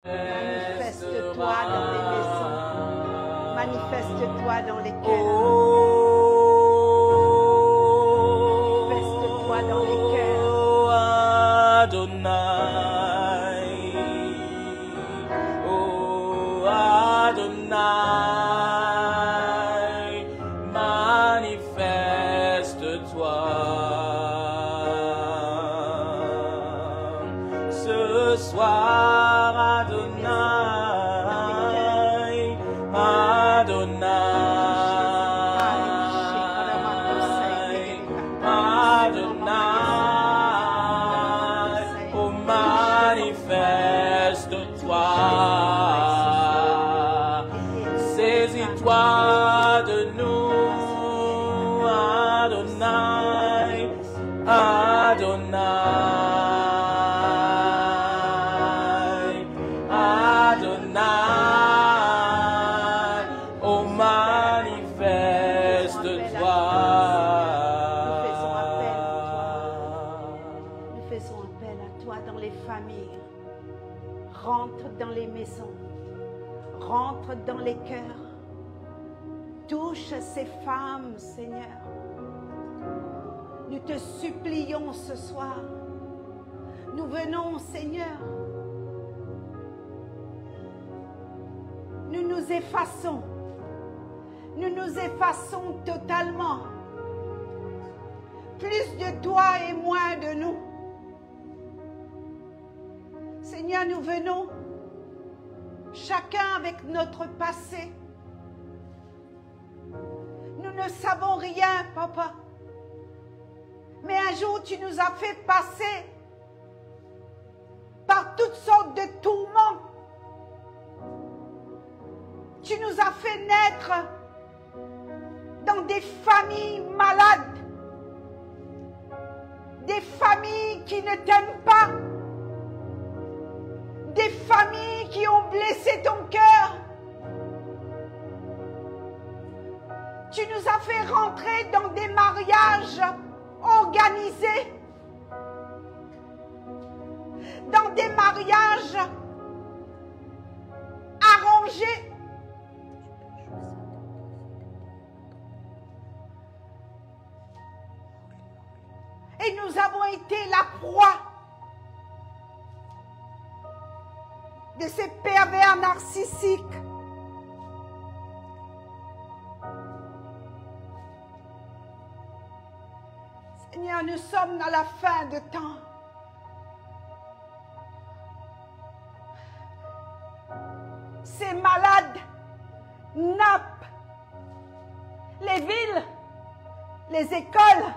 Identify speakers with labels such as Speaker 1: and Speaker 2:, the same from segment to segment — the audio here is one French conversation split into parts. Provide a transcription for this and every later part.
Speaker 1: Manifeste-toi dans les maisons. Manifeste-toi dans les cœurs. Manifeste-toi dans les cœurs.
Speaker 2: Oh Adonai, manifeste-toi ce soir, Adonai, Adonai, Adonai, oh manifeste-toi, saisis-toi de nous, Adonai, Adonai, Adonai, oh manifeste-toi.
Speaker 1: Nous faisons appel à toi dans les familles. Rentre dans les maisons. Rentre dans les cœurs. Touche ces femmes, Seigneur. Nous te supplions ce soir. Nous venons, Seigneur. Nous nous effaçons. Nous nous effaçons totalement. Plus de toi et moins de nous. Seigneur, nous venons, chacun avec notre passé. Nous ne savons rien, Papa. Mais un jour, tu nous as fait passer par toutes sortes de tourments. Tu nous as fait naître dans des familles malades, des familles qui ne t'aiment pas, des familles qui ont blessé ton cœur. Tu nous as fait rentrer dans des mariages organisés, dans des mariages arrangés. Et nous avons été la proie de ces pervers narcissiques. Seigneur, nous sommes dans la fin de temps. Ces malades nappent les villes, les écoles,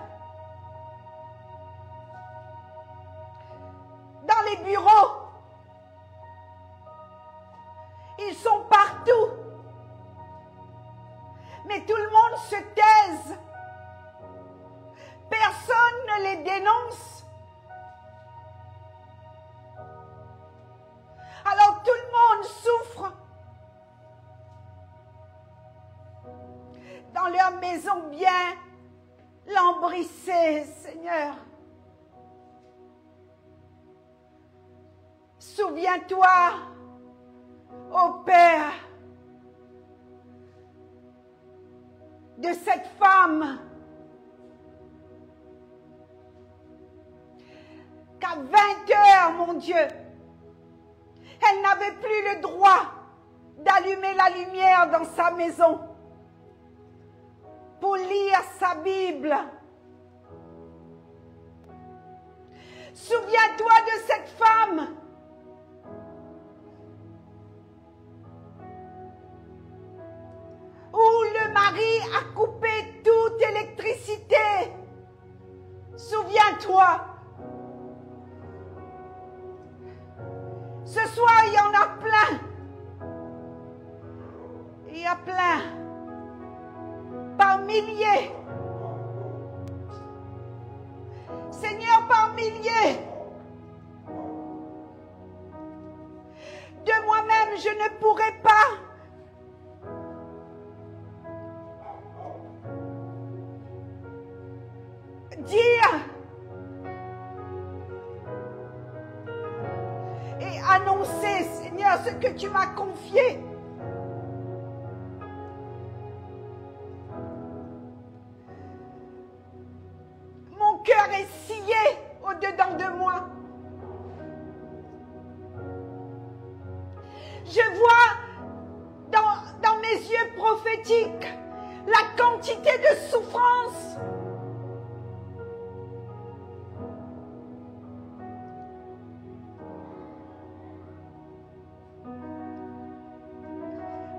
Speaker 1: dans les bureaux. Ils sont partout. Mais tout le monde se taise. Personne ne les dénonce. Alors tout le monde souffre. Dans leur maison bien lambrissée, Seigneur. Souviens-toi, ô Père, de cette femme qu'à 20 heures, mon Dieu, elle n'avait plus le droit d'allumer la lumière dans sa maison pour lire sa Bible. Souviens-toi de cette femme où le mari a coupé toute électricité. Souviens-toi. Ce soir, il y en a plein. Il y a plein. Par milliers. Seigneur, par milliers. De moi-même, je ne pourrais pas dire et annoncer, Seigneur, ce que tu m'as confié. Mon cœur est scié au-dedans de moi. Je vois dans mes yeux prophétiques la quantité de souffrance.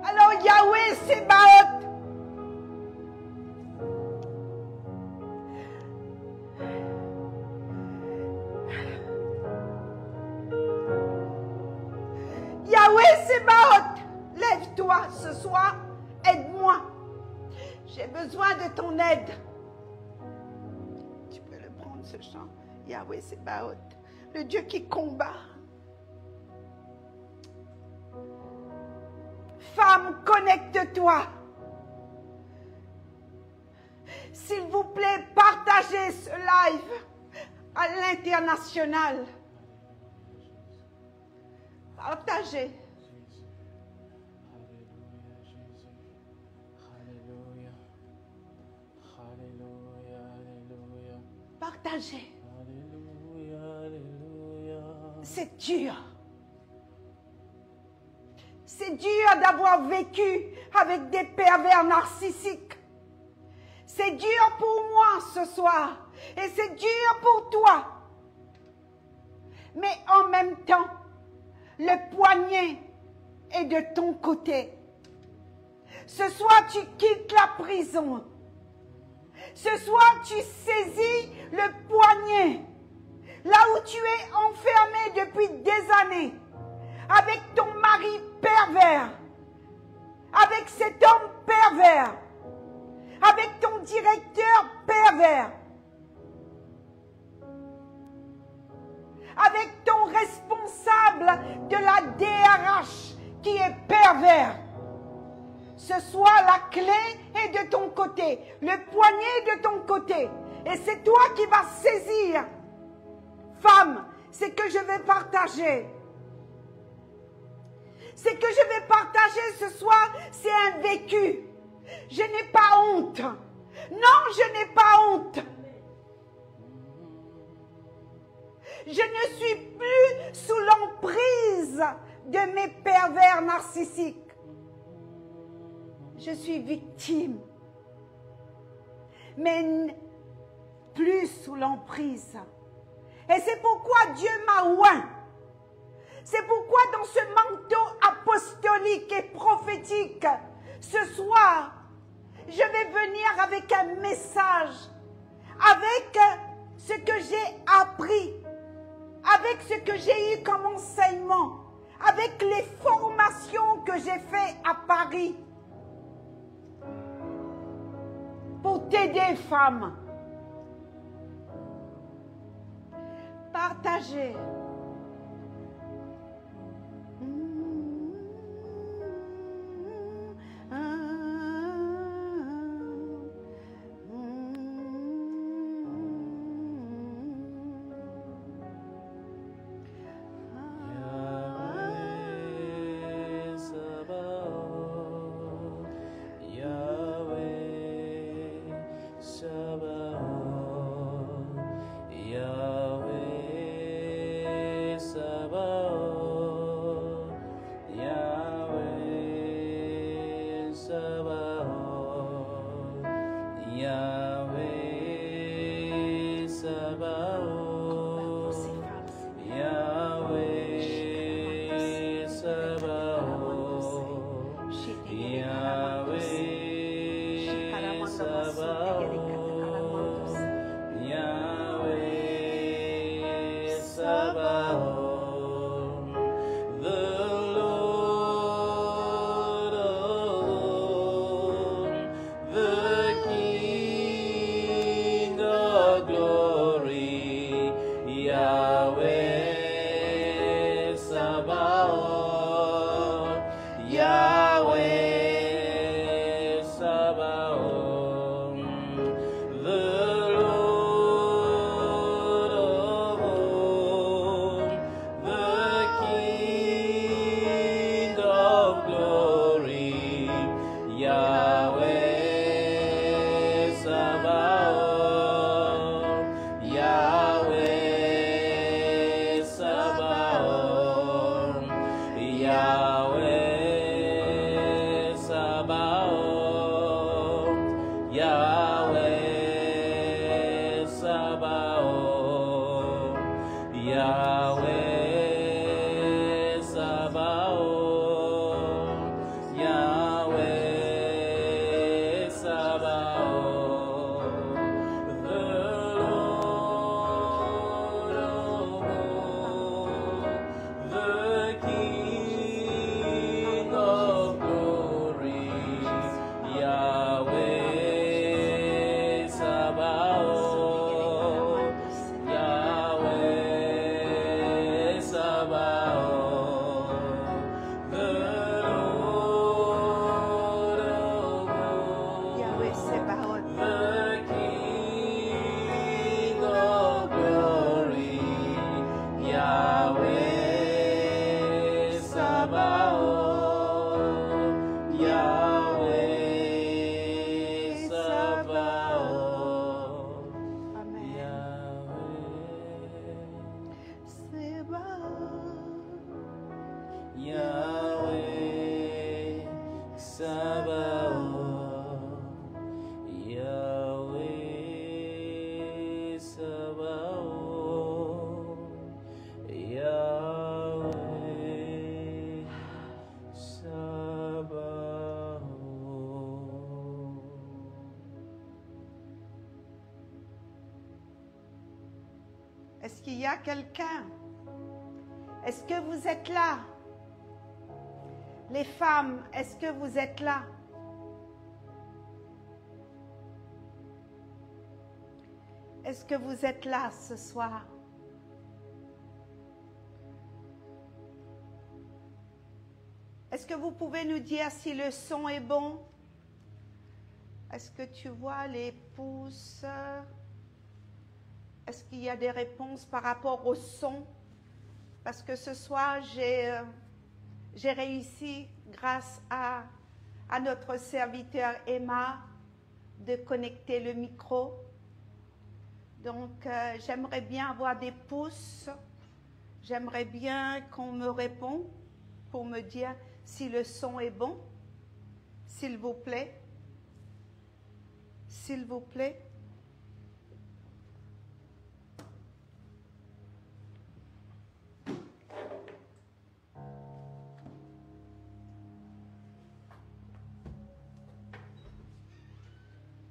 Speaker 1: Alors Yahweh Sébaoth, Yahweh Sébaoth, lève-toi ce soir, aide-moi. J'ai besoin de ton aide. Tu peux le prendre ce chant. Yahweh Sébaoth, le Dieu qui combat. Femme, connecte-toi. S'il vous plaît, partagez ce live à l'international. Partagez.
Speaker 2: Alléluia. Alléluia. Alléluia.
Speaker 1: Partagez.
Speaker 2: Alléluia. Alléluia.
Speaker 1: C'est dur. C'est dur d'avoir vécu avec des pervers narcissiques. C'est dur pour moi ce soir. Et c'est dur pour toi. Mais en même temps, le poignet est de ton côté. Ce soir, tu quittes la prison. Ce soir, tu saisis le poignet. Là où tu es enfermé depuis des années. Avec ton mari pervers. Avec cet homme pervers. Avec ton directeur pervers. Avec ton responsable de la DRH qui est pervers. Ce soir, la clé est de ton côté. Le poignet est de ton côté. Et c'est toi qui vas saisir. Femme, c'est que je vais partager. C'est que je vais partager ce soir, c'est un vécu. Je n'ai pas honte. Non, je n'ai pas honte. Je ne suis plus sous l'emprise de mes pervers narcissiques. Je suis victime. Mais plus sous l'emprise. Et c'est pourquoi Dieu m'a oint. C'est pourquoi dans ce manteau apostolique et prophétique, ce soir, je vais venir avec un message, avec ce que j'ai appris, avec ce que j'ai eu comme enseignement, avec les formations que j'ai faites à Paris, pour t'aider, femme. Partagez.
Speaker 2: Yahweh Yahweh Sabaoth, Yahweh Sabaoth, the Lord of hosts, the King of glory, Yahweh Sabaoth, Yahweh Sabaoth, the Lord of hosts,
Speaker 1: Yahweh Sebaoth.
Speaker 2: the King of glory, Yahweh Sabaoth, Yahweh Sabaoth,
Speaker 1: Amen.
Speaker 2: Yahweh, Yahweh Sabaoth, Yahweh Sabaoth, Yahweh Sabaoth.
Speaker 1: Est-ce qu'il y a quelqu'un? Est-ce que vous êtes là? Les femmes, est-ce que vous êtes là? Est-ce que vous êtes là ce soir? Est-ce que vous pouvez nous dire si le son est bon? Est-ce que tu vois les pouces? Est-ce qu'il y a des réponses par rapport au son? Parce que ce soir, j'ai réussi, grâce à notre serviteur Emma, de connecter le micro. Donc, j'aimerais bien avoir des pouces. J'aimerais bien qu'on me réponde pour me dire si le son est bon. S'il vous plaît. S'il vous plaît.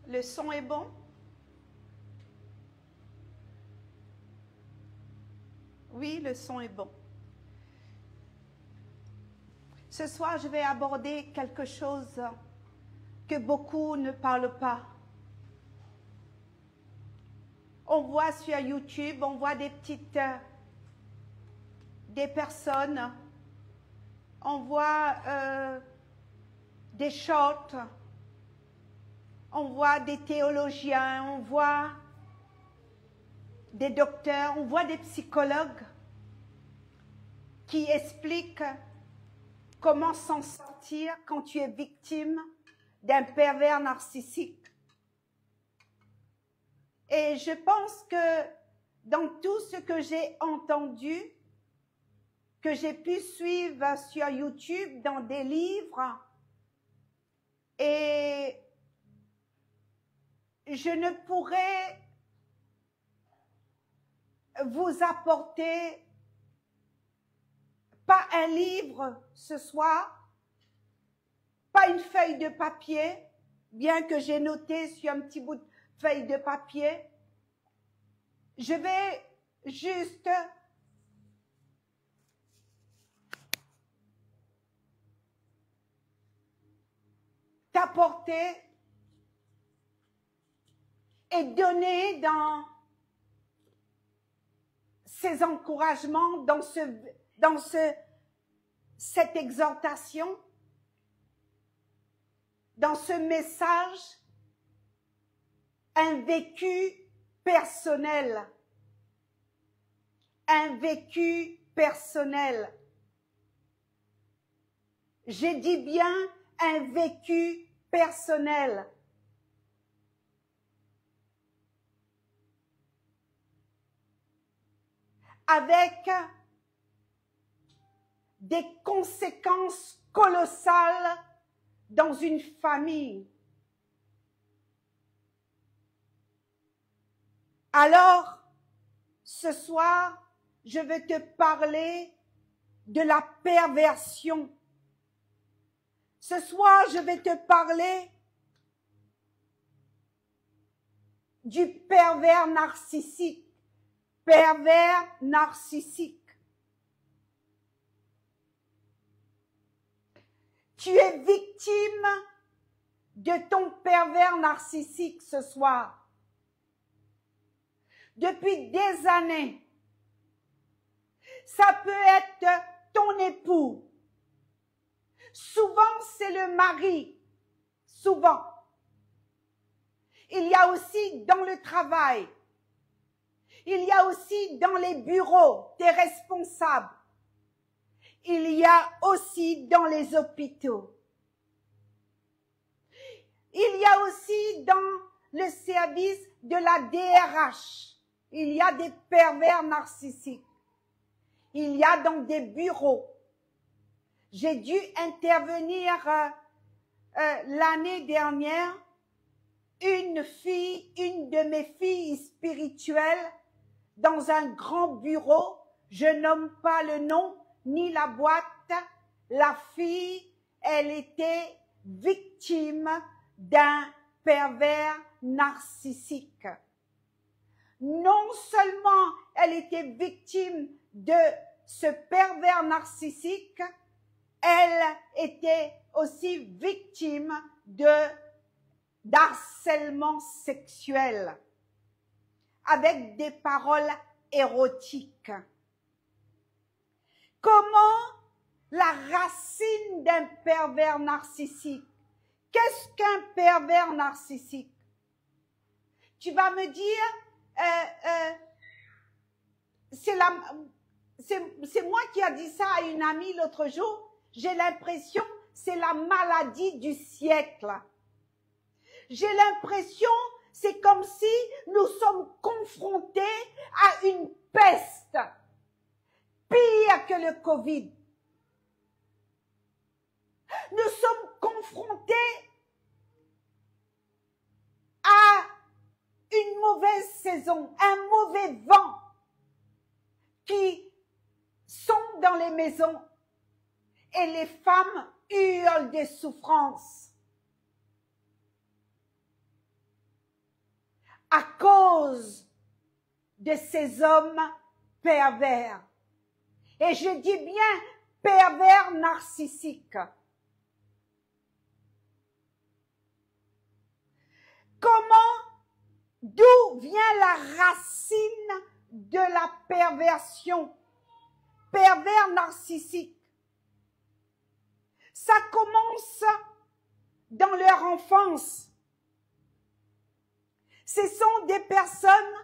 Speaker 1: Le son est bon? Oui, le son est bon. Ce soir, je vais aborder quelque chose que beaucoup ne parlent pas. On voit sur YouTube, on voit des personnes, on voit des shorts, on voit des théologiens, on voit des docteurs, on voit des psychologues qui expliquent comment s'en sortir quand tu es victime d'un pervers narcissique. Et je pense que dans tout ce que j'ai entendu, que j'ai pu suivre sur YouTube, dans des livres, et je ne pourrais vous apporter pas un livre ce soir, pas une feuille de papier, bien que j'ai noté sur un petit bout de feuille de papier. Je vais juste t'apporter et donner dans ces encouragements, dans cette exhortation, dans ce message, un vécu personnel. Un vécu personnel. J'ai dit bien un vécu personnel. Avec des conséquences colossales dans une famille. Alors, ce soir, je veux te parler de la perversion. Ce soir, je vais te parler du pervers narcissique. Pervers narcissique. Tu es victime de ton pervers narcissique ce soir. Depuis des années, ça peut être ton époux. Souvent, c'est le mari. Souvent. Il y a aussi dans le travail. Il y a aussi dans les bureaux, tes responsables. Il y a aussi dans les hôpitaux. Il y a aussi dans le service de la DRH. Il y a des pervers narcissiques. Il y a dans des bureaux. J'ai dû intervenir l'année dernière. Une de mes filles spirituelles, dans un grand bureau, je nomme pas le nom ni la boîte, la fille, elle était victime d'un pervers narcissique. Non seulement elle était victime de ce pervers narcissique, elle était aussi victime d'harcèlement sexuel avec des paroles érotiques. Comment la racine d'un pervers narcissique? Qu'est-ce qu'un pervers narcissique? Tu vas me dire, c'est moi qui a dit ça à une amie l'autre jour. J'ai l'impression c'est la maladie du siècle. J'ai l'impression c'est comme si nous sommes confrontés à une peste pire que le Covid. Nous sommes confrontés à une mauvaise saison, un mauvais vent qui sont dans les maisons et les femmes hurlent des souffrances à cause de ces hommes pervers. Et je dis bien pervers narcissiques. D'où vient la racine de la perversion? Pervers narcissique. Ça commence dans leur enfance. Ce sont des personnes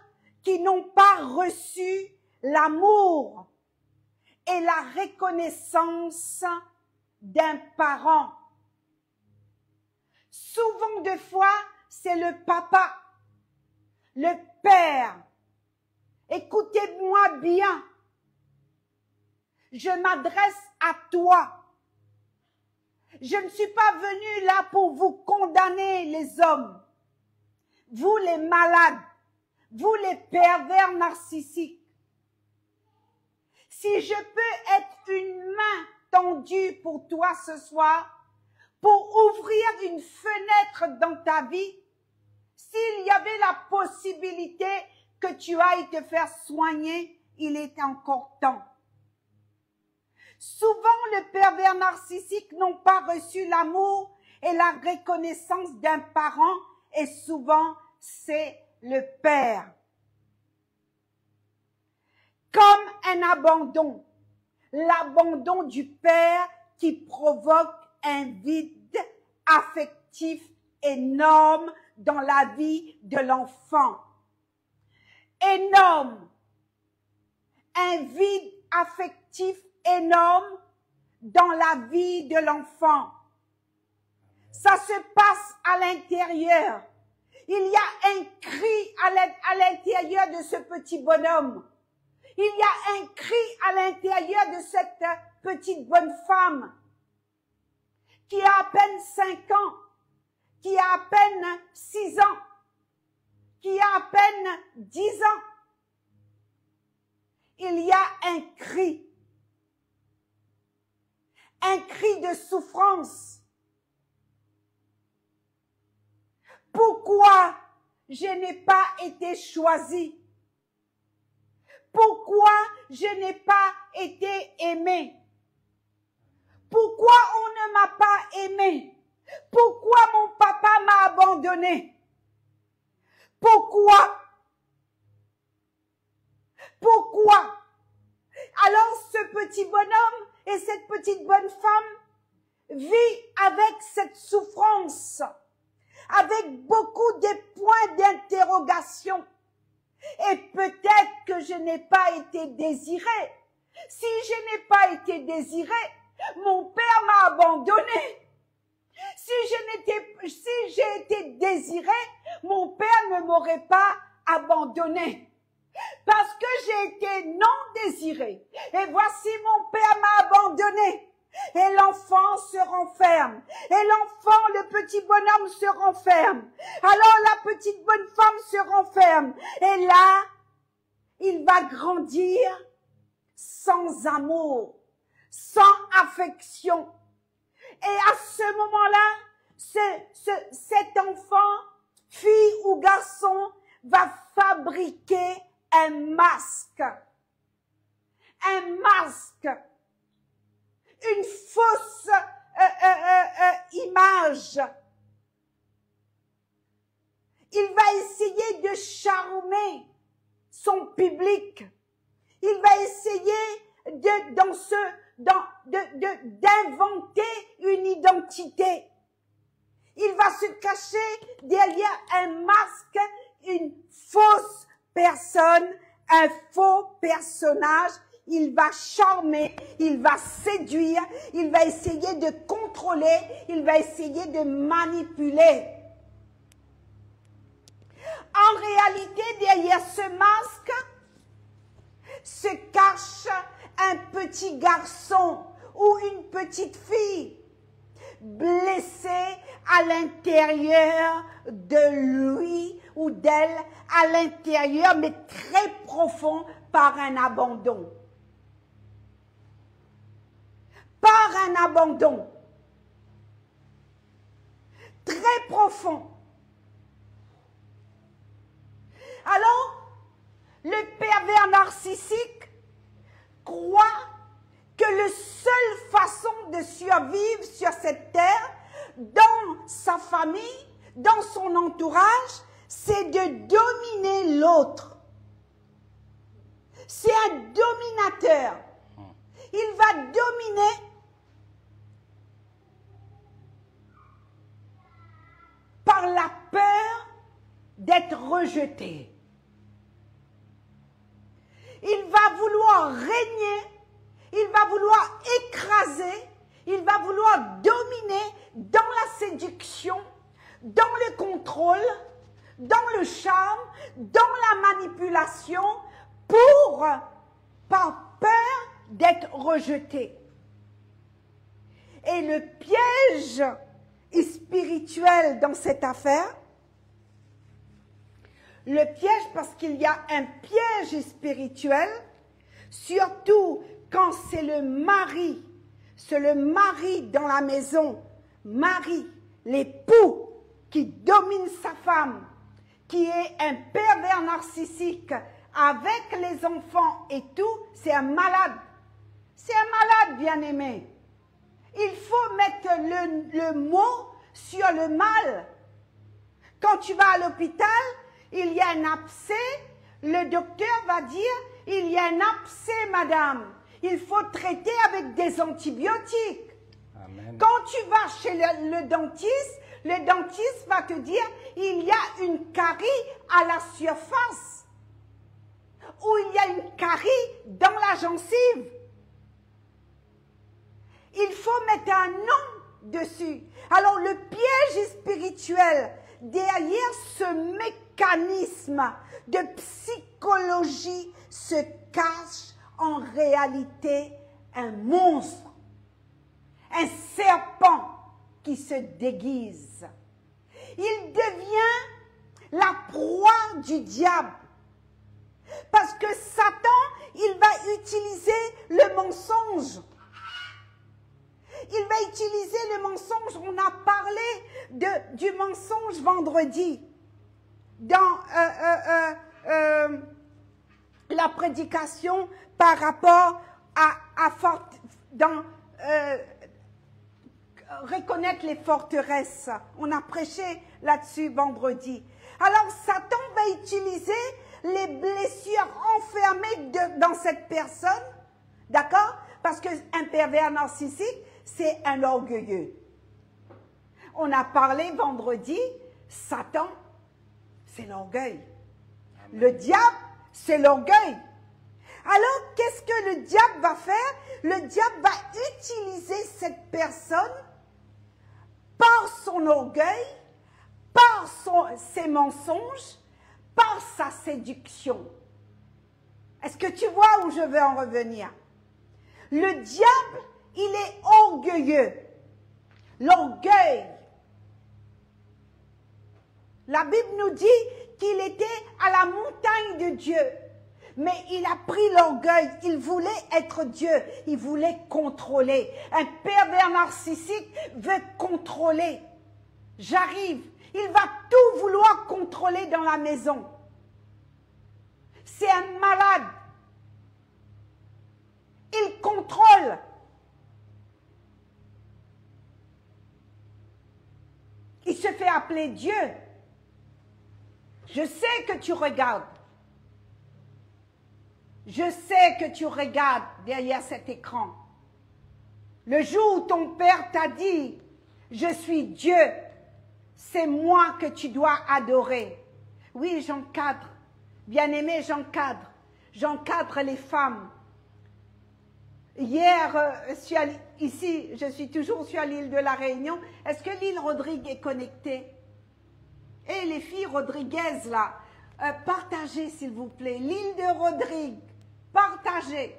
Speaker 1: qui n'ont pas reçu l'amour et la reconnaissance d'un parent. Souvent de fois, c'est le papa, le père. Écoutez-moi bien. Je m'adresse à toi. Je ne suis pas venue là pour vous condamner, les hommes. Vous les malades, vous les pervers narcissiques. Si je peux être une main tendue pour toi ce soir, pour ouvrir une fenêtre dans ta vie, s'il y avait la possibilité que tu ailles te faire soigner, il est encore temps. Souvent, les pervers narcissiques n'ont pas reçu l'amour et la reconnaissance d'un parent, et souvent, c'est le père. Comme un abandon, l'abandon du père qui provoque un vide affectif énorme dans la vie de l'enfant. Énorme. Un vide affectif énorme dans la vie de l'enfant. Ça se passe à l'intérieur. Il y a un cri à l'intérieur de ce petit bonhomme. Il y a un cri à l'intérieur de cette petite bonne femme qui a à peine 5 ans, qui a à peine 6 ans, qui a à peine 10 ans. il y a un cri de souffrance. Pourquoi je n'ai pas été choisi? Pourquoi je n'ai pas été aimé? Pourquoi on ne m'a pas aimé? Pourquoi mon papa m'a abandonné? Pourquoi? Pourquoi? Alors ce petit bonhomme et cette petite bonne femme vit avec cette souffrance, avec beaucoup de points d'interrogation. Et peut-être que je n'ai pas été désirée. Si je n'ai pas été désirée, mon père m'a abandonnée. Si j'ai été désirée, mon père ne m'aurait pas abandonnée. Parce que j'ai été non désirée. Et voici mon père m'a abandonnée. Et l'enfant se renferme. Et l'enfant, le petit bonhomme se renferme. Alors la petite bonne femme se renferme. Et là, il va grandir sans amour, sans affection. Et à ce moment-là, cet enfant, fille ou garçon, va fabriquer un masque. Un masque. Une fausse image. Il va essayer de charmer son public. Il va essayer d'inventer une identité. Il va se cacher derrière un masque, une fausse personne, un faux personnage. Il va charmer, il va séduire, il va essayer de contrôler, il va essayer de manipuler. En réalité, derrière ce masque se cache un petit garçon ou une petite fille blessée à l'intérieur de lui ou d'elle, à l'intérieur, mais très profond par un abandon. Par un abandon très profond. Alors, le pervers narcissique croit que la seule façon de survivre sur cette terre, dans sa famille, dans son entourage, c'est de dominer l'autre. C'est un dominateur. Il va dominer par la peur d'être rejeté. Il va vouloir régner, il va vouloir écraser, il va vouloir dominer dans la séduction, dans le contrôle, dans le charme, dans la manipulation, par peur d'être rejeté. Et le piège spirituel dans cette affaire, le piège parce qu'il y a un piège spirituel, surtout quand c'est le mari dans la maison, l'époux qui domine sa femme, qui est un pervers narcissique avec les enfants et tout, c'est un malade. C'est un malade, bien-aimé. Il faut mettre le mot sur le mal. Quand tu vas à l'hôpital, il y a un abcès, le docteur va dire, il y a un abcès, madame. Il faut traiter avec des antibiotiques. Amen. Quand tu vas chez le dentiste va te dire, il y a une carie à la surface. Ou il y a une carie dans la gencive. Il faut mettre un nom dessus. Alors le piège spirituel derrière ce mécanisme de psychologie se cache en réalité un monstre, un serpent qui se déguise. Il devient la proie du diable. Parce que Satan, il va utiliser le mensonge. Il va utiliser le mensonge. On a parlé du mensonge vendredi dans la prédication par rapport reconnaître les forteresses. On a prêché là-dessus vendredi. Alors Satan va utiliser les blessures enfermées dans cette personne, d'accord? Parce qu'un pervers narcissique, c'est un orgueilleux. On a parlé vendredi, Satan, c'est l'orgueil. Le diable, c'est l'orgueil. Alors, qu'est-ce que le diable va faire? Le diable va utiliser cette personne par son orgueil, par ses mensonges, par sa séduction. Est-ce que tu vois où je veux en revenir? Le diable, il est orgueilleux. L'orgueil. La Bible nous dit qu'il était à la montagne de Dieu. Mais il a pris l'orgueil. Il voulait être Dieu. Il voulait contrôler. Un pervers narcissique veut contrôler. J'arrive. Il va tout vouloir contrôler dans la maison. C'est un malade. Il contrôle. Il se fait appeler Dieu. Je sais que tu regardes. Je sais que tu regardes derrière cet écran. Le jour où ton père t'a dit, je suis Dieu, c'est moi que tu dois adorer. Oui, j'encadre. Bien-aimé, j'encadre. J'encadre les femmes. Hier, ici, je suis toujours sur l'île de la Réunion. Est-ce que l'île Rodrigue est connectée? Et les filles Rodriguez, là, partagez s'il vous plaît. L'île de Rodrigue, partagez.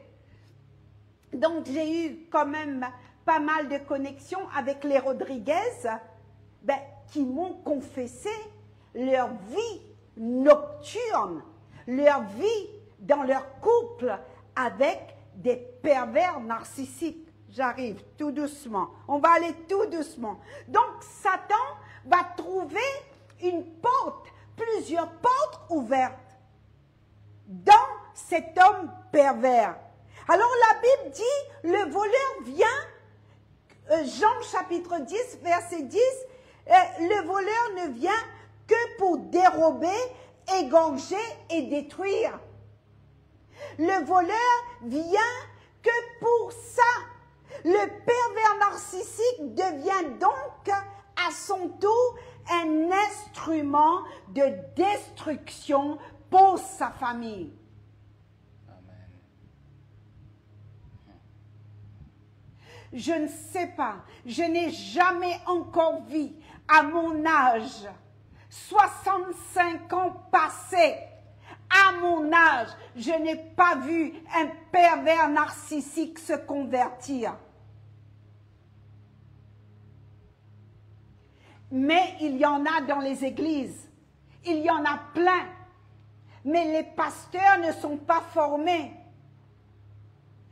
Speaker 1: Donc, j'ai eu quand même pas mal de connexions avec les Rodriguez qui m'ont confessé leur vie nocturne, leur vie dans leur couple avec des pervers narcissiques. J'arrive tout doucement. On va aller tout doucement. Donc, Satan va trouver une porte, plusieurs portes ouvertes dans cet homme pervers. Alors, la Bible dit, le voleur vient, Jean chapitre 10, verset 10, le voleur ne vient que pour dérober, égorger et détruire. Le voleur vient que pour ça. Le pervers narcissique devient donc à son tour un instrument de destruction pour sa famille.
Speaker 2: Amen.
Speaker 1: Je ne sais pas, je n'ai jamais encore vu à mon âge, 65 ans passés, à mon âge, je n'ai pas vu un pervers narcissique se convertir. Mais il y en a dans les églises. Il y en a plein. Mais les pasteurs ne sont pas formés.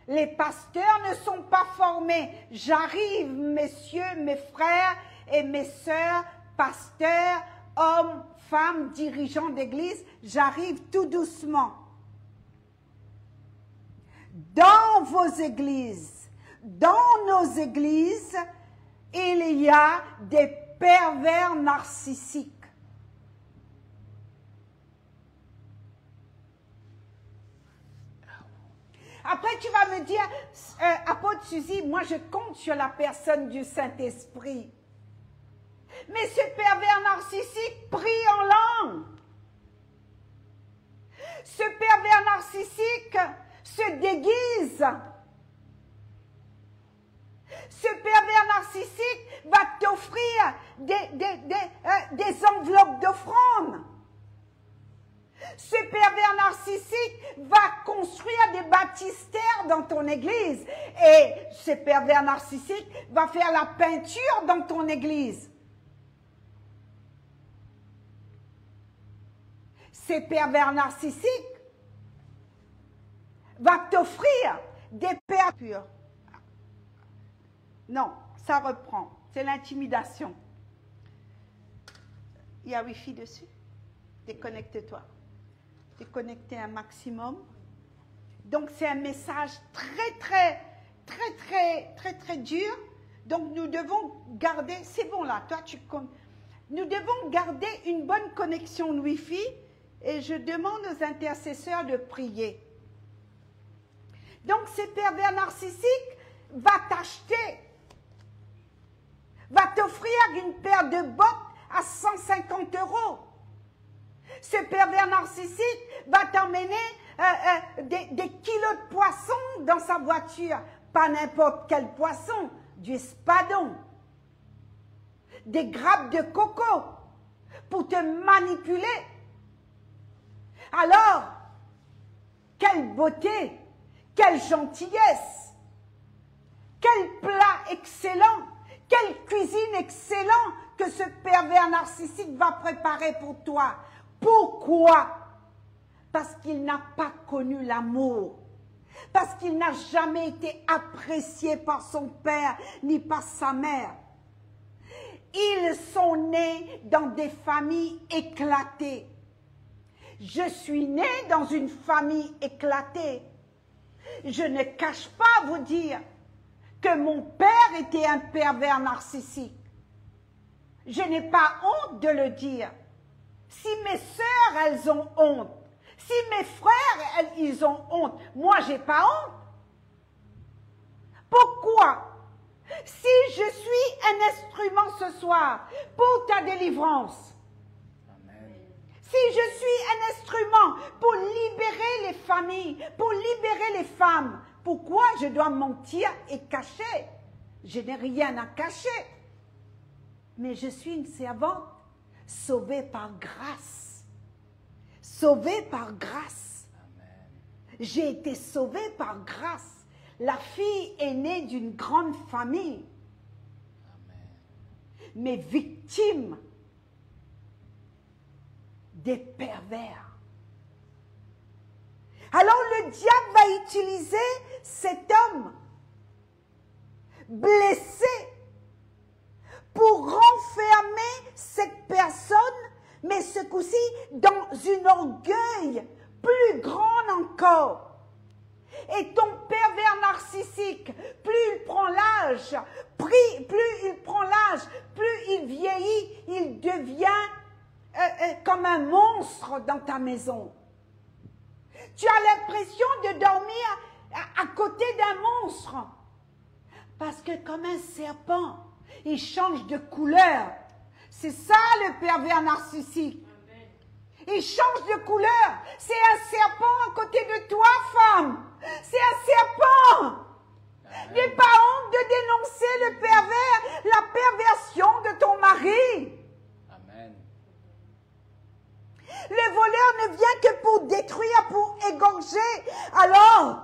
Speaker 1: Les pasteurs ne sont pas formés. J'arrive, messieurs, mes frères et mes sœurs, pasteurs, hommes, femmes, dirigeants d'église, j'arrive tout doucement. Dans vos églises, dans nos églises, il y a des pervers narcissiques. Après, tu vas me dire, apôtre Suzy, moi je compte sur la personne du Saint-Esprit. Mais ce pervers narcissique prie en langue. Ce pervers narcissique se déguise. Ce pervers narcissique va t'offrir des enveloppes d'offrandes. Ce pervers narcissique va construire des baptistères dans ton église. Et ce pervers narcissique va faire la peinture dans ton église. Ces pervers narcissiques va t'offrir des pères purs. Non, ça reprend. C'est l'intimidation. Il y a Wi-Fi dessus. Déconnecte-toi. Déconnecter un maximum. Donc, c'est un message très dur. Donc, nous devons garder, c'est bon là, toi, nous devons garder une bonne connexion Wi-Fi et je demande aux intercesseurs de prier. Donc, ce pervers narcissique va t'acheter, va t'offrir une paire de bottes à 150 €. Ce pervers narcissique va t'emmener des kilos de poissons dans sa voiture. Pas n'importe quel poisson, du espadon, des grappes de coco pour te manipuler. Alors, quelle beauté, quelle gentillesse, quel plat excellent, quelle cuisine excellente que ce pervers narcissique va préparer pour toi. Pourquoi? Parce qu'il n'a pas connu l'amour. Parce qu'il n'a jamais été apprécié par son père ni par sa mère. Ils sont nés dans des familles éclatées. Je suis née dans une famille éclatée. Je ne cache pas vous dire que mon père était un pervers narcissique. Je n'ai pas honte de le dire. Si mes sœurs, elles ont honte, si mes frères, ils ont honte, moi, je n'ai pas honte. Pourquoi? Si je suis un instrument ce soir pour ta délivrance,
Speaker 2: Amen.
Speaker 1: si je suis un instrument pour libérer les familles, pour libérer les femmes, pourquoi je dois mentir et cacher? Je n'ai rien à cacher. Mais je suis une servante sauvée par grâce. Sauvée par grâce.
Speaker 2: Amen.
Speaker 1: J'ai été sauvée par grâce. La fille est née d'une grande famille.
Speaker 2: Amen.
Speaker 1: Mais victime des pervers. Alors le diable va utiliser cet homme blessé pour renfermer cette personne, mais ce coup-ci dans un orgueil plus grand encore. Et ton pervers narcissique, plus il prend l'âge, plus il vieillit, il devient comme un monstre dans ta maison. Tu as l'impression de dormir à côté d'un monstre. Parce que comme un serpent, il change de couleur. C'est ça le pervers narcissique. Il change de couleur. C'est un serpent à côté de toi, femme. C'est un serpent. N'aie pas honte de dénoncer le pervers, la perversion de ton mari.
Speaker 2: Amen.
Speaker 1: Le voleur ne vient que pour détruire, pour égorger. Alors,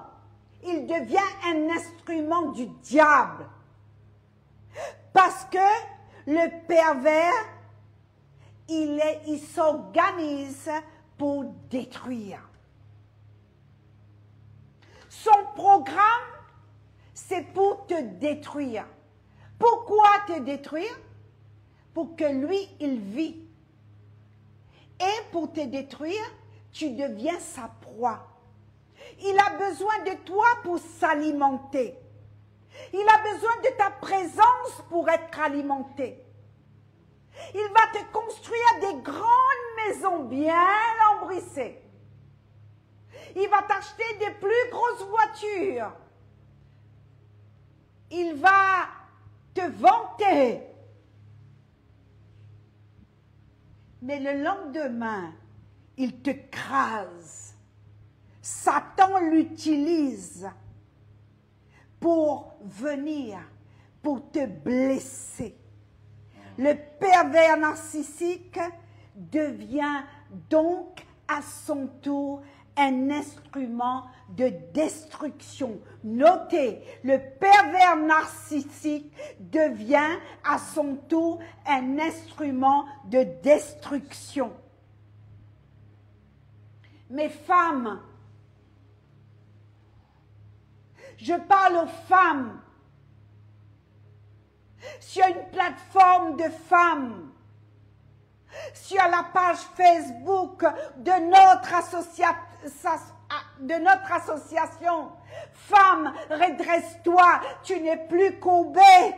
Speaker 1: il devient un instrument du diable. Parce que le pervers, il s'organise pour détruire. Son programme, c'est pour te détruire. Pourquoi te détruire? Pour que lui, il vit. Et pour te détruire, tu deviens sa proie. Il a besoin de toi pour s'alimenter. Il a besoin de ta présence pour être alimenté. Il va te construire des grandes maisons bien lambrissées. Il va t'acheter des plus grosses voitures. Il va te vanter. Mais le lendemain, il te crase. Satan l'utilise pour venir, pour te blesser. Le pervers narcissique devient donc à son tour un instrument de destruction. Notez, le pervers narcissique devient à son tour un instrument de destruction. Mes femmes, Je parle aux femmes. Sur une plateforme de femmes, sur la page Facebook de notre association, Femmes, redresse-toi, tu n'es plus courbée.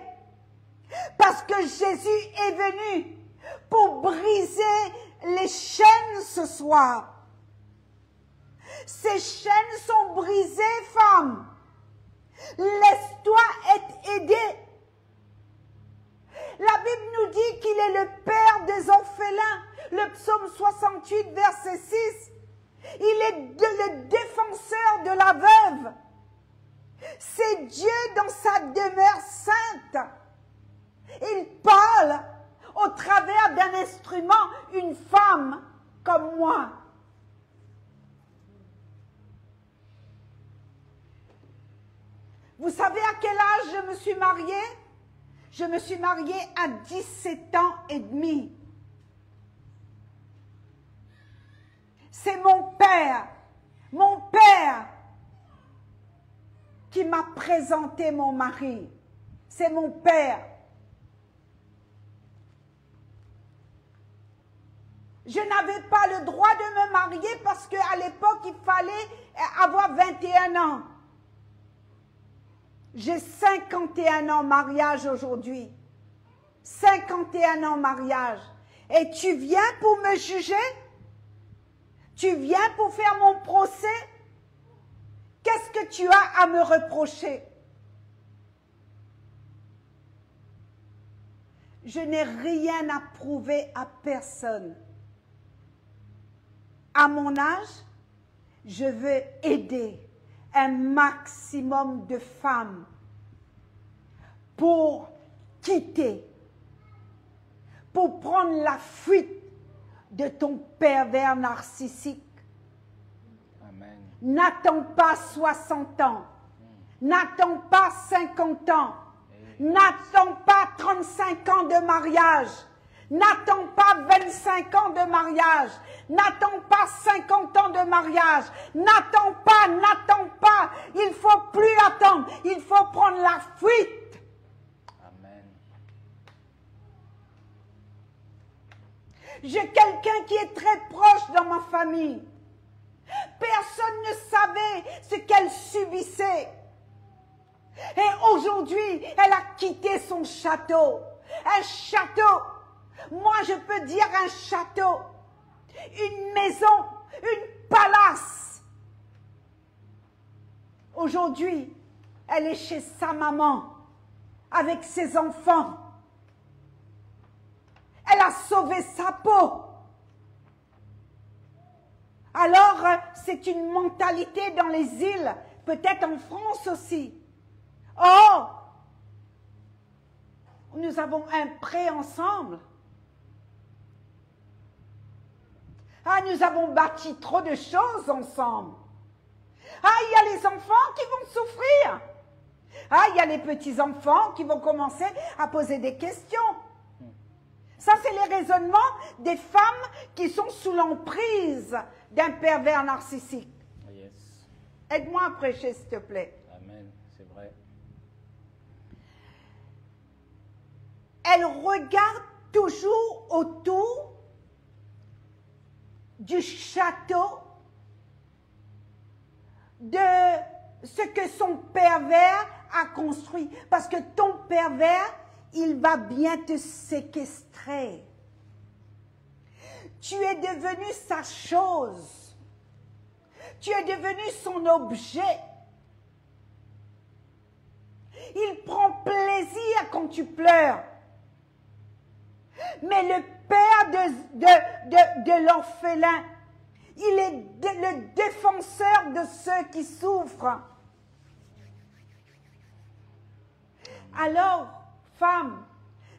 Speaker 1: Parce que Jésus est venu pour briser les chaînes ce soir. Ces chaînes sont brisées, femme. Laisse-toi être aidée. La Bible nous dit qu'il est le Père des orphelins. Le psaume 68, verset 6. Il est le défenseur de la veuve. C'est Dieu dans sa demeure sainte. Il parle au travers d'un instrument, une femme comme moi. Vous savez à quel âge je me suis mariée? Je me suis mariée à 17 ans et demi. C'est mon père qui m'a présenté mon mari. C'est mon père. Je n'avais pas le droit de me marier parce qu'à l'époque, il fallait avoir 21 ans. J'ai 51 ans mariage aujourd'hui. 51 ans mariage. Et tu viens pour me juger? Tu viens pour faire mon procès? Qu'est-ce que tu as à me reprocher? Je n'ai rien à prouver à personne. À mon âge, je veux aider un maximum de femmes pour quitter, pour prendre la fuite de ton pervers narcissique.
Speaker 2: Amen.
Speaker 1: N'attends pas 60 ans, n'attends pas 50 ans, n'attends pas 35 ans de mariage, n'attends pas 25 ans de mariage, n'attends pas 50 ans de mariage, n'attends pas, il ne faut plus attendre, il faut prendre la fuite.
Speaker 2: Amen.
Speaker 1: J'ai quelqu'un qui est très proche dans ma famille. Personne ne savait ce qu'elle subissait. Et aujourd'hui, elle a quitté son château. Un château. Moi, je peux dire un château. Une maison. Une palace. Aujourd'hui, elle est chez sa maman. Avec ses enfants. Elle a sauvé sa peau. Alors, c'est une mentalité dans les îles, peut-être en France aussi. Oh, nous avons un prêt ensemble. Ah, nous avons bâti trop de choses ensemble. Ah, il y a les enfants qui vont souffrir. Ah, il y a les petits-enfants qui vont commencer à poser des questions. Ça, c'est les raisonnements des femmes qui sont sous l'emprise d'un pervers narcissique.
Speaker 2: Yes.
Speaker 1: Aide-moi à prêcher, s'il te plaît.
Speaker 2: Amen. C'est vrai.
Speaker 1: Elle regarde toujours autour du château de ce que son pervers a construit. Parce que ton pervers, il va bien te séquestrer. Tu es devenu sa chose. Tu es devenu son objet. Il prend plaisir quand tu pleures. Mais le père de l'orphelin, il est le défenseur de ceux qui souffrent. Alors, femme,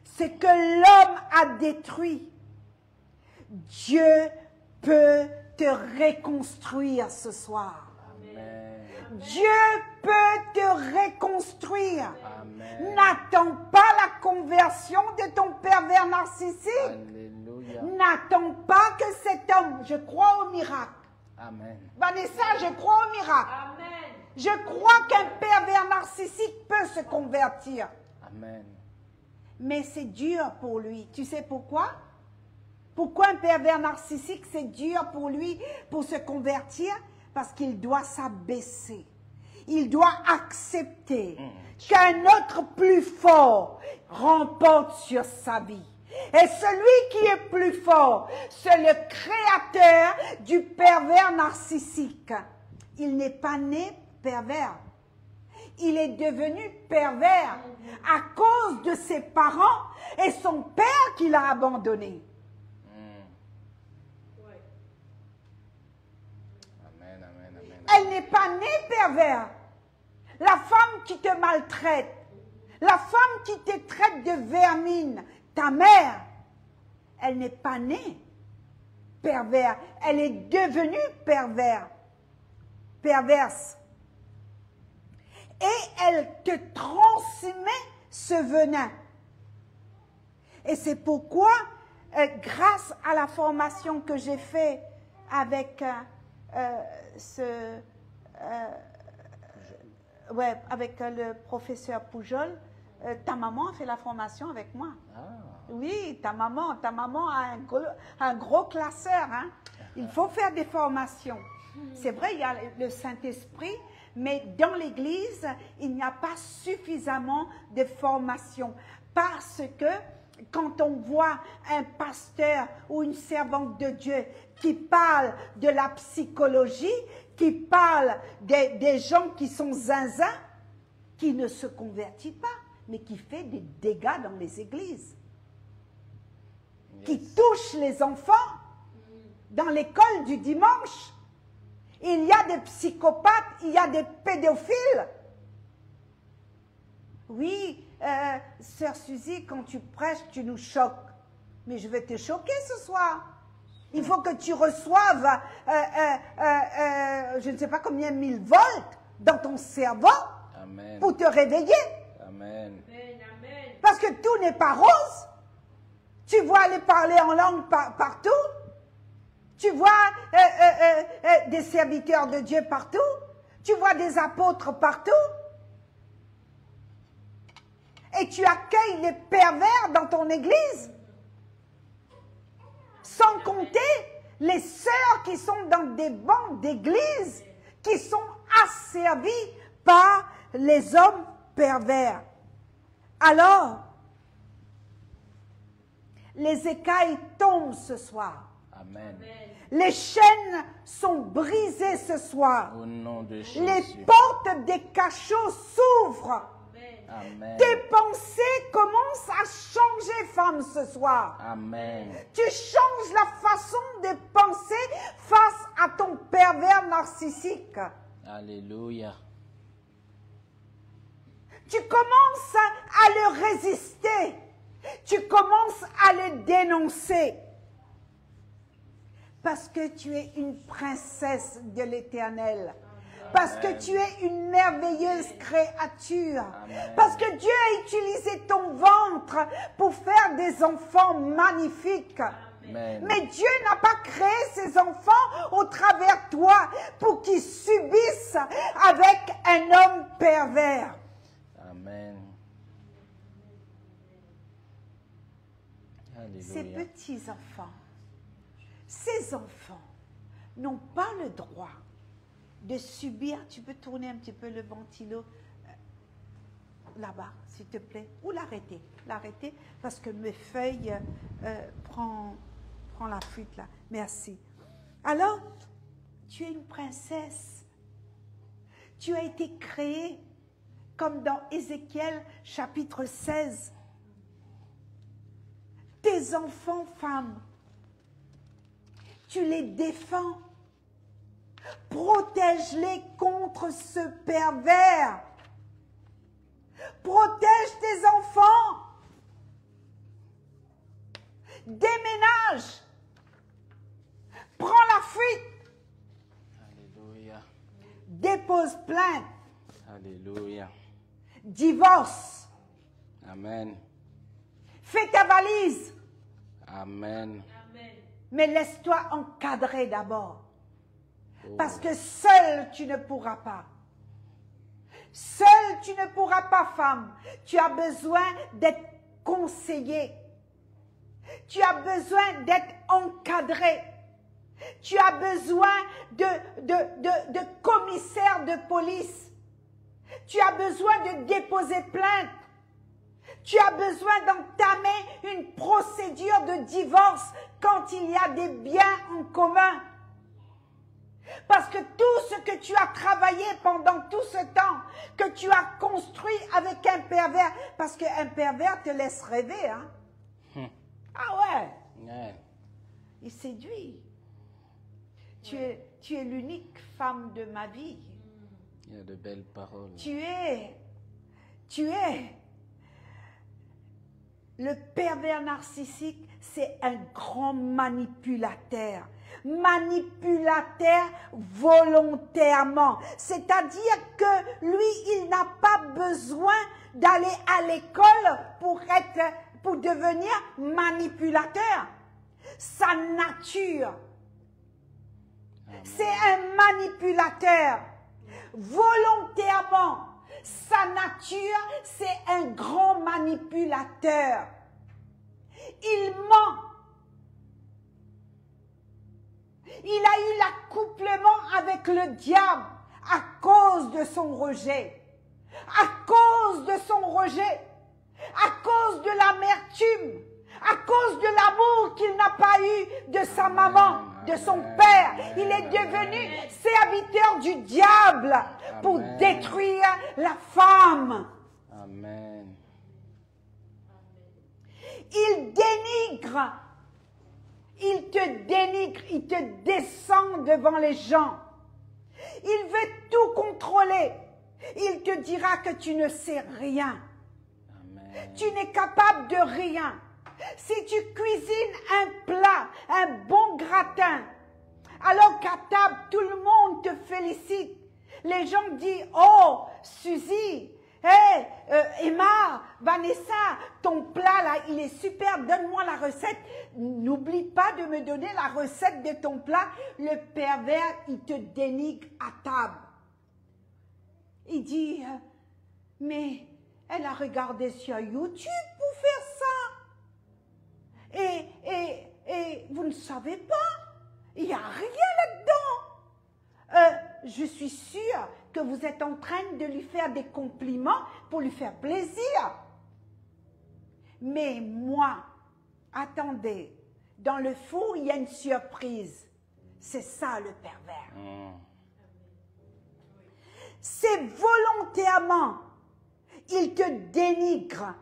Speaker 1: ce que l'homme a détruit, Dieu peut te reconstruire ce soir.
Speaker 2: Amen.
Speaker 1: Dieu peut te reconstruire.
Speaker 2: Amen.
Speaker 1: N'attends pas la conversion de ton pervers narcissique.
Speaker 2: Alléluia.
Speaker 1: N'attends pas que cet homme, je crois au miracle.
Speaker 2: Amen.
Speaker 1: Vanessa, je crois au miracle.
Speaker 3: Amen.
Speaker 1: Je crois qu'un pervers narcissique peut se convertir.
Speaker 2: Amen.
Speaker 1: Mais c'est dur pour lui. Tu sais pourquoi? Pourquoi un pervers narcissique, c'est dur pour lui pour se convertir? Parce qu'il doit s'abaisser. Il doit accepter qu'un autre plus fort remporte sur sa vie. Et celui qui est plus fort, c'est le créateur du pervers narcissique. Il n'est pas né pervers. Il est devenu pervers à cause de ses parents et son père qui l'a abandonné.
Speaker 2: Amen, amen, amen.
Speaker 1: Elle n'est pas née pervers. La femme qui te maltraite, la femme qui te traite de vermine, ta mère, elle n'est pas née pervers. Elle est devenue perverse. Et elle te transmet ce venin. Et c'est pourquoi, grâce à la formation que j'ai faite avec avec le professeur Poujol, ta maman a fait la formation avec moi.
Speaker 2: Ah,
Speaker 1: Oui, ta maman a un gros classeur. Hein? Il faut faire des formations. C'est vrai, il y a le Saint-Esprit, mais dans l'Église, il n'y a pas suffisamment de formation. Parce que quand on voit un pasteur ou une servante de Dieu qui parle de la psychologie, qui parle des gens qui sont zinzins, qui ne se convertit pas, mais qui fait des dégâts dans les églises, qui touche les enfants dans l'école du dimanche. Il y a des psychopathes, il y a des pédophiles. Oui, sœur Suzy, quand tu prêches, tu nous choques. Mais je vais te choquer ce soir. Il faut que tu reçoives, je ne sais pas combien 1000 volts dans ton cerveau
Speaker 2: amen.
Speaker 1: pour te réveiller.
Speaker 2: Amen.
Speaker 1: Parce que tout n'est pas rose. Tu vois aller parler en langue partout. Tu vois des serviteurs de Dieu partout. Tu vois des apôtres partout. Et tu accueilles les pervers dans ton église. Sans compter les sœurs qui sont dans des bancs d'église, qui sont asservies par les hommes pervers. Alors, les écailles tombent ce soir.
Speaker 2: Amen.
Speaker 1: Les chaînes sont brisées ce soir.
Speaker 2: Au nom de Jésus.
Speaker 1: Les portes des cachots s'ouvrent.
Speaker 2: Amen.
Speaker 1: Tes pensées commencent à changer, femme, ce soir.
Speaker 2: Amen.
Speaker 1: Tu changes la façon de penser face à ton pervers narcissique.
Speaker 2: Alléluia.
Speaker 1: Tu commences à le résister. Tu commences à le dénoncer. Parce que tu es une princesse de l'Éternel. Parce que tu es une merveilleuse créature.
Speaker 2: Amen.
Speaker 1: Parce que Dieu a utilisé ton ventre pour faire des enfants magnifiques.
Speaker 2: Amen.
Speaker 1: Mais Dieu n'a pas créé ces enfants au travers de toi pour qu'ils subissent avec un homme pervers.
Speaker 2: Amen.
Speaker 1: Ces
Speaker 2: Alléluia.
Speaker 1: petits-enfants, ces enfants n'ont pas le droit de subir. Tu peux tourner un petit peu le ventilo là-bas, s'il te plaît, ou l'arrêter. L'arrêter parce que mes feuilles prend la fuite là. Merci. Alors, tu es une princesse. Tu as été créée comme dans Ézéchiel chapitre 16. Tes enfants femmes, tu les défends. Protège-les contre ce pervers. Protège tes enfants. Déménage. Prends la fuite.
Speaker 2: Alléluia.
Speaker 1: Dépose plainte.
Speaker 2: Alléluia.
Speaker 1: Divorce.
Speaker 2: Amen.
Speaker 1: Fais ta valise.
Speaker 2: Amen.
Speaker 1: Mais laisse-toi encadrer d'abord.
Speaker 2: Oh.
Speaker 1: Parce que seul tu ne pourras pas. Seule, tu ne pourras pas, femme. Tu as besoin d'être conseillée. Tu as besoin d'être encadrée. Tu as besoin de commissaire de police. Tu as besoin de déposer plainte. Tu as besoin d'entamer une procédure de divorce quand il y a des biens en commun. Parce que tout ce que tu as travaillé pendant tout ce temps, que tu as construit avec un pervers, parce qu'un pervers te laisse rêver, hein? Ah ouais. Il séduit. Tu es l'unique femme de ma vie.
Speaker 2: Il y a de belles paroles.
Speaker 1: Tu es le pervers narcissique, c'est un grand manipulateur. Manipulateur volontairement. C'est-à-dire que lui, il n'a pas besoin d'aller à l'école pour devenir manipulateur. Sa nature, c'est un manipulateur. Volontairement, sa nature, c'est un grand manipulateur. Il ment. Il a eu l'accouplement avec le diable à cause de son rejet. À cause de son rejet. À cause de l'amertume. À cause de l'amour qu'il n'a pas eu de sa maman, de son père. Il est devenu serviteur du diable pour détruire la femme.
Speaker 2: Amen.
Speaker 1: Il dénigre. Il te dénigre, il te descend devant les gens. Il veut tout contrôler. Il te dira que tu ne sais rien.
Speaker 2: Amen.
Speaker 1: Tu n'es capable de rien. Si tu cuisines un plat, un bon gratin, alors qu'à table, tout le monde te félicite. Les gens disent, oh, Suzy, hey, Emma, Vanessa, ton plat là, il est super, donne-moi la recette. N'oublie pas de me donner la recette de ton plat. Le pervers, il te dénigre à table. Il dit, mais elle a regardé sur YouTube pour faire ça. Et vous ne savez pas, il n'y a rien là-dedans. Je suis sûre que vous êtes en train de lui faire des compliments pour lui faire plaisir. Mais moi, attendez, dans le four, il y a une surprise. C'est ça le pervers. C'est volontairement, il te dénigre.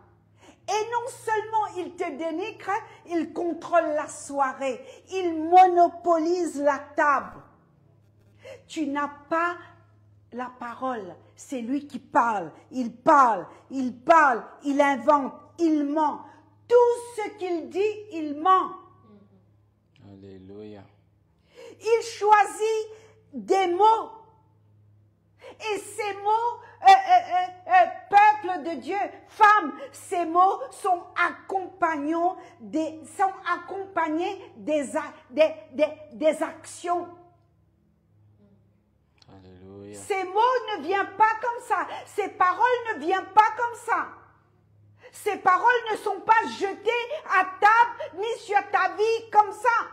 Speaker 1: Et non seulement il te dénigre, il contrôle la soirée, il monopolise la table. Tu n'as pas la parole, c'est lui qui parle, il parle, il parle, il invente, il ment. Tout ce qu'il dit, il ment.
Speaker 2: Alléluia.
Speaker 1: Il choisit des mots. Et ces mots, peuple de Dieu, femme, ces mots sont accompagnés des actions.
Speaker 2: Alléluia.
Speaker 1: Ces mots ne viennent pas comme ça. Ces paroles ne viennent pas comme ça. Ces paroles ne sont pas jetées à table ni sur ta vie comme ça.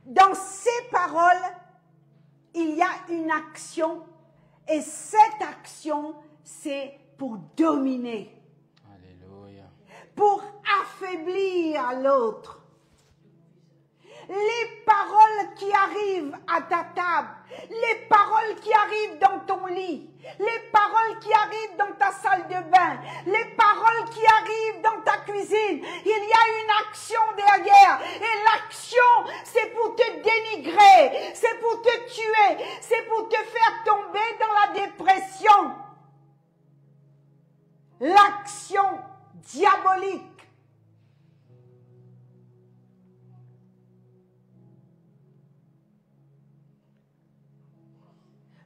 Speaker 1: Dans ces paroles, il y a une action et cette action, c'est pour dominer.
Speaker 2: Alléluia.
Speaker 1: Pour affaiblir l'autre. Les paroles qui arrivent à ta table, les paroles qui arrivent dans ton lit, les paroles qui arrivent dans ta salle de bain, les paroles qui arrivent dans ta cuisine, il y a une action derrière. Et l'action, c'est pour te dénigrer, c'est pour te tuer, c'est pour te faire tomber dans la dépression. L'action diabolique.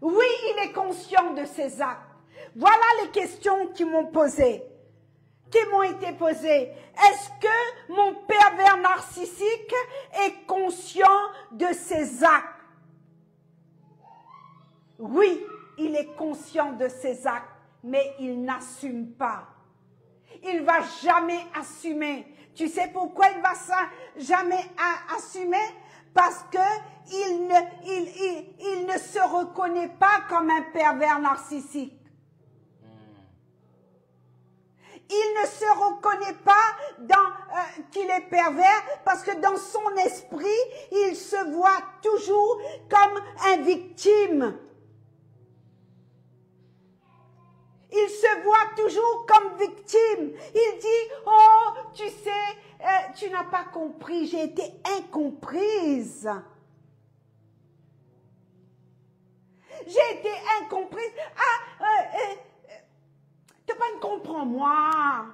Speaker 1: Oui, il est conscient de ses actes. Voilà les questions qui m'ont été posées. Est-ce que mon pervers narcissique est conscient de ses actes? Oui, il est conscient de ses actes, mais il n'assume pas. Il va jamais assumer. Tu sais pourquoi il va jamais assumer? Parce que il ne se reconnaît pas comme un pervers narcissique. Il ne se reconnaît pas qu'il est pervers parce que dans son esprit, il se voit toujours comme un victime. Il se voit toujours comme victime. Il dit, oh, tu sais, tu n'as pas compris, j'ai été incomprise. J'ai été incomprise. Tu ne comprends moi.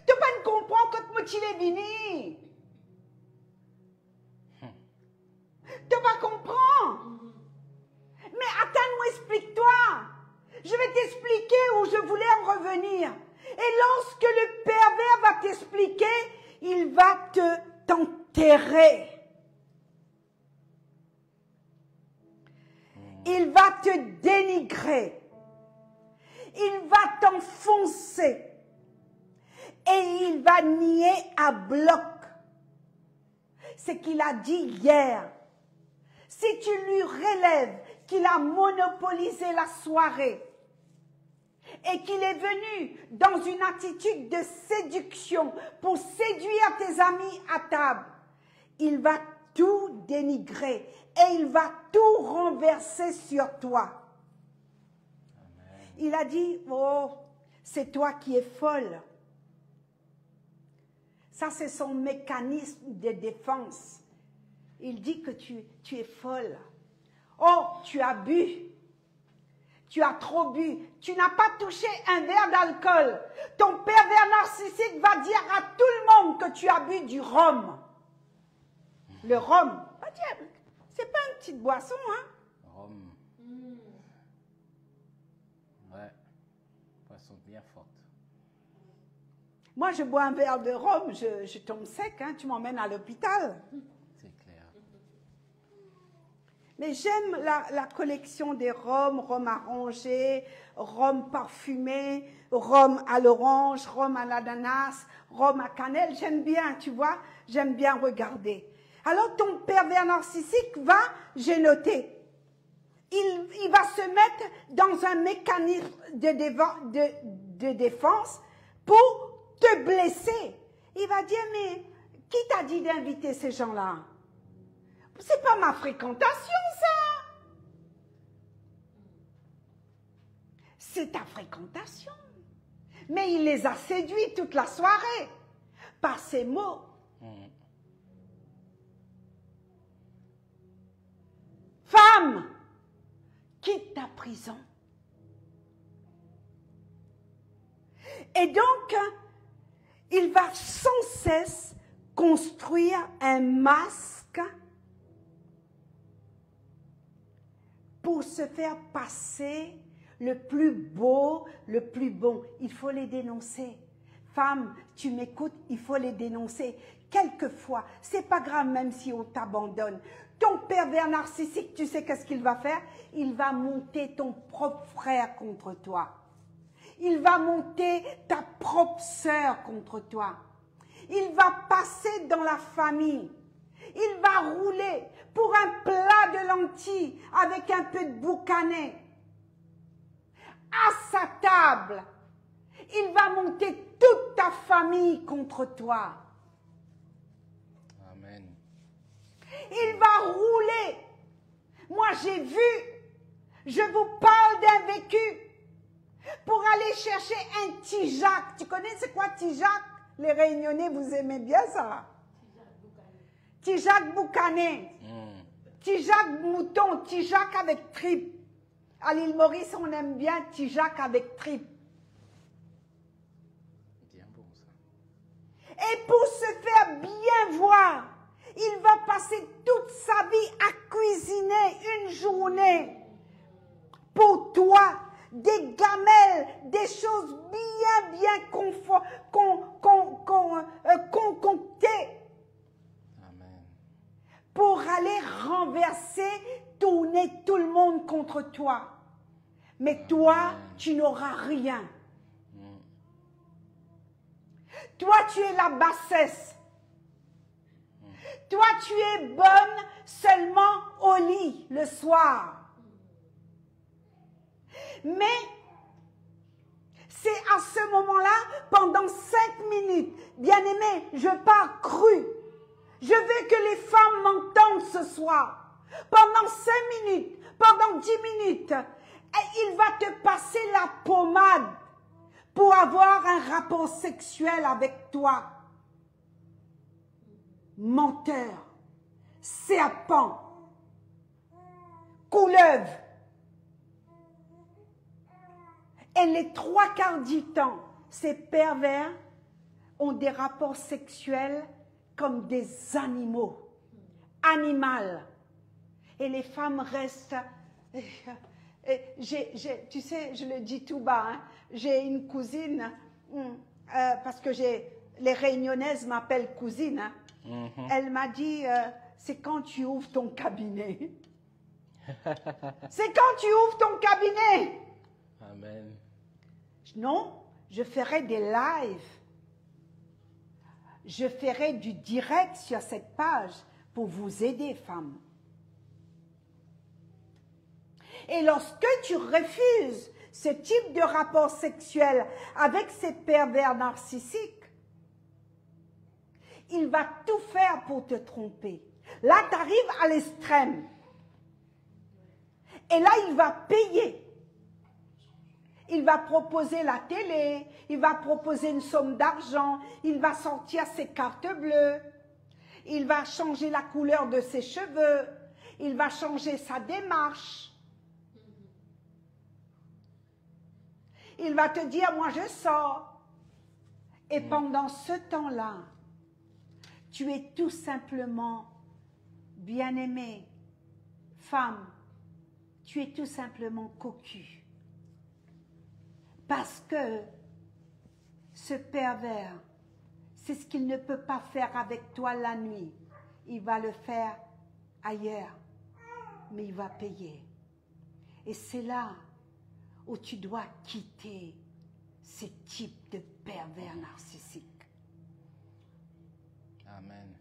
Speaker 1: Tu ne comprends que tu es venu. Tu ne comprends. Mais attends-moi, explique-toi. Je vais t'expliquer où je voulais en revenir. Et lorsque le pervers va t'expliquer, il va t'enterrer. Il va te dénigrer. Il va t'enfoncer. Et il va nier à bloc ce qu'il a dit hier. Si tu lui relèves qu'il a monopolisé la soirée et qu'il est venu dans une attitude de séduction pour séduire tes amis à table, il va tout dénigrer et il va tout renverser sur toi. Amen. Il a dit, oh, c'est toi qui es folle. Ça, c'est son mécanisme de défense. Il dit que tu es folle. Oh, tu as bu. Tu as trop bu. Tu n'as pas touché un verre d'alcool. Ton pervers narcissique va dire à tout le monde que tu as bu du rhum. Le rhum, c'est pas une petite boisson, hein?
Speaker 2: Rhum. Ouais, boisson bien forte.
Speaker 1: Moi, je bois un verre de rhum, je tombe sec, hein? Tu m'emmènes à l'hôpital. Mais j'aime la collection des rhums, rhum arrangé, rhum parfumé, rhum à l'orange, rhum à l'ananas, rhum à cannelle. J'aime bien, tu vois, j'aime bien regarder. Alors ton pervers narcissique va, j'ai noté, il va se mettre dans un mécanisme de défense pour te blesser. Il va dire, mais qui t'a dit d'inviter ces gens-là? C'est pas ma fréquentation, ça. C'est ta fréquentation. Mais il les a séduits toute la soirée par ces mots. Femme, quitte ta prison. Et donc, il va sans cesse construire un masque pour se faire passer le plus beau, le plus bon. Il faut les dénoncer. Femme, tu m'écoutes, il faut les dénoncer. Quelquefois, c'est pas grave même si on t'abandonne. Ton pervers narcissique, tu sais qu'est-ce qu'il va faire? Il va monter ton propre frère contre toi. Il va monter ta propre sœur contre toi. Il va passer dans la famille. Il va rouler pour un plat de lentilles avec un peu de boucanet. À sa table, il va monter toute ta famille contre toi.
Speaker 2: Amen.
Speaker 1: Il va rouler. Moi, j'ai vu, je vous parle d'un vécu, pour aller chercher un Tijac. Tu connais c'est quoi Tijac? Les Réunionnais, vous aimez bien ça? Tijac boucané, Tijac mouton, Tijac avec tripes. À l'île Maurice, on aime bien Tijac avec tripes.
Speaker 2: Bien bon ça.
Speaker 1: Et pour se faire bien voir, il va passer toute sa vie à cuisiner une journée pour toi, des gamelles, des choses bien concoctées.
Speaker 2: Amen.
Speaker 1: pour aller renverser, tourner tout le monde contre toi. Mais toi, tu n'auras rien. Toi, tu es la bassesse. Toi, tu es bonne seulement au lit le soir. Mais c'est à ce moment-là, pendant 5 minutes, bien-aimé, je pars cru. Je veux que les femmes m'entendent ce soir. Pendant 5 minutes, pendant 10 minutes, et il va te passer la pommade pour avoir un rapport sexuel avec toi. Menteur, serpent, couleuvre. Et les 3/4 du temps, ces pervers ont des rapports sexuels comme des animaux, animales. Et les femmes restent... tu sais, je le dis tout bas, hein, j'ai une cousine, parce que les Réunionnaises m'appellent cousine, hein. Elle m'a dit, c'est quand tu ouvres ton cabinet. C'est quand tu ouvres ton cabinet.
Speaker 2: Amen.
Speaker 1: Non, je ferai des lives. Je ferai du direct sur cette page pour vous aider, femmes. Et lorsque tu refuses ce type de rapport sexuel avec ces pervers narcissiques, il va tout faire pour te tromper. Là, tu arrives à l'extrême. Et là, il va payer. Il va proposer la télé, il va proposer une somme d'argent, il va sortir ses cartes bleues, il va changer la couleur de ses cheveux, il va changer sa démarche. Il va te dire, moi je sors. Et pendant ce temps-là, tu es tout simplement bien-aimée, femme, tu es tout simplement cocu. Parce que ce pervers, c'est ce qu'il ne peut pas faire avec toi la nuit. Il va le faire ailleurs, mais il va payer. Et c'est là où tu dois quitter ce type de pervers narcissique.
Speaker 2: Amen.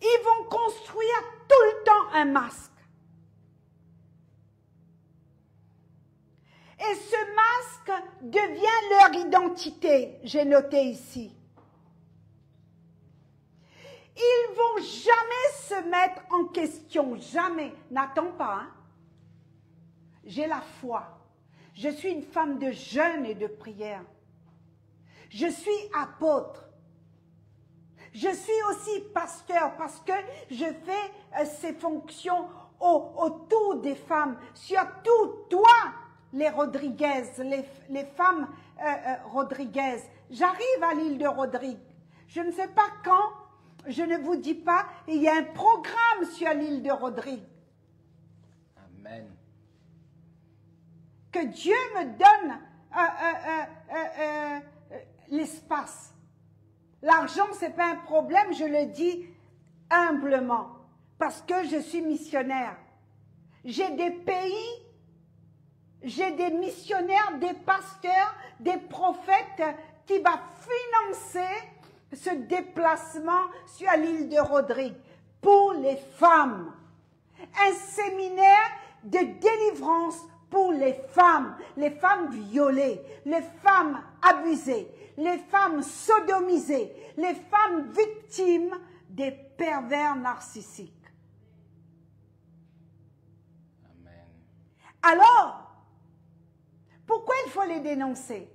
Speaker 1: Ils vont construire tout le temps un masque. Et ce masque devient leur identité, j'ai noté ici. Ils vont jamais se mettre en question, jamais. N'attends pas, hein? J'ai la foi. Je suis une femme de jeûne et de prière. Je suis apôtre. Je suis aussi pasteur parce que je fais ces fonctions autour des femmes. Surtout toi, les Rodriguez, les femmes Rodriguez. J'arrive à l'île de Rodrigue. Je ne sais pas quand, je ne vous dis pas, il y a un programme sur l'île de Rodrigue.
Speaker 2: Amen.
Speaker 1: Que Dieu me donne l'espace. L'argent, ce n'est pas un problème, je le dis humblement, parce que je suis missionnaire. J'ai des pays, j'ai des missionnaires, des pasteurs, des prophètes qui vont financer ce déplacement sur l'île de Rodrigue pour les femmes. Un séminaire de délivrance pour les femmes violées, les femmes abusées, les femmes sodomisées, les femmes victimes des pervers narcissiques.
Speaker 2: Amen.
Speaker 1: Alors, pourquoi il faut les dénoncer?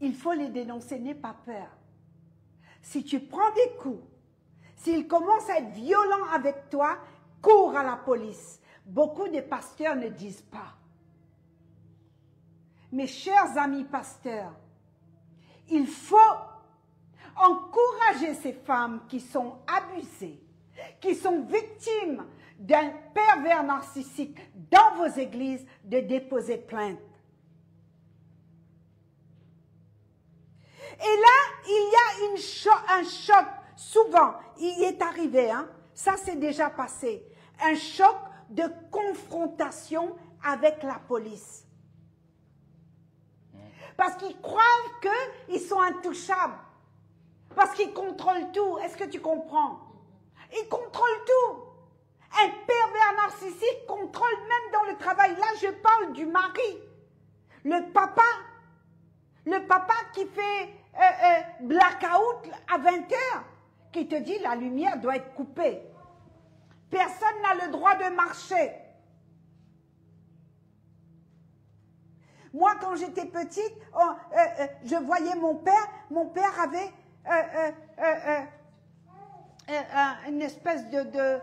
Speaker 1: Il faut les dénoncer, n'aie pas peur. Si tu prends des coups, s'ils commencent à être violents avec toi, cours à la police. Beaucoup de pasteurs ne disent pas. Mes chers amis pasteurs, il faut encourager ces femmes qui sont abusées, qui sont victimes d'un pervers narcissique dans vos églises de déposer plainte. Et là, il y a un choc, souvent, il est arrivé, hein, ça c'est déjà passé, un choc de confrontation avec la police. Parce qu'ils croient qu'ils sont intouchables. Parce qu'ils contrôlent tout. Est-ce que tu comprends? Ils contrôlent tout. Un pervers narcissique contrôle même dans le travail. Là, je parle du mari. Le papa qui fait blackout à 20h, qui te dit la lumière doit être coupée. Personne n'a le droit de marcher. Moi, quand j'étais petite, je voyais mon père. Mon père avait une espèce de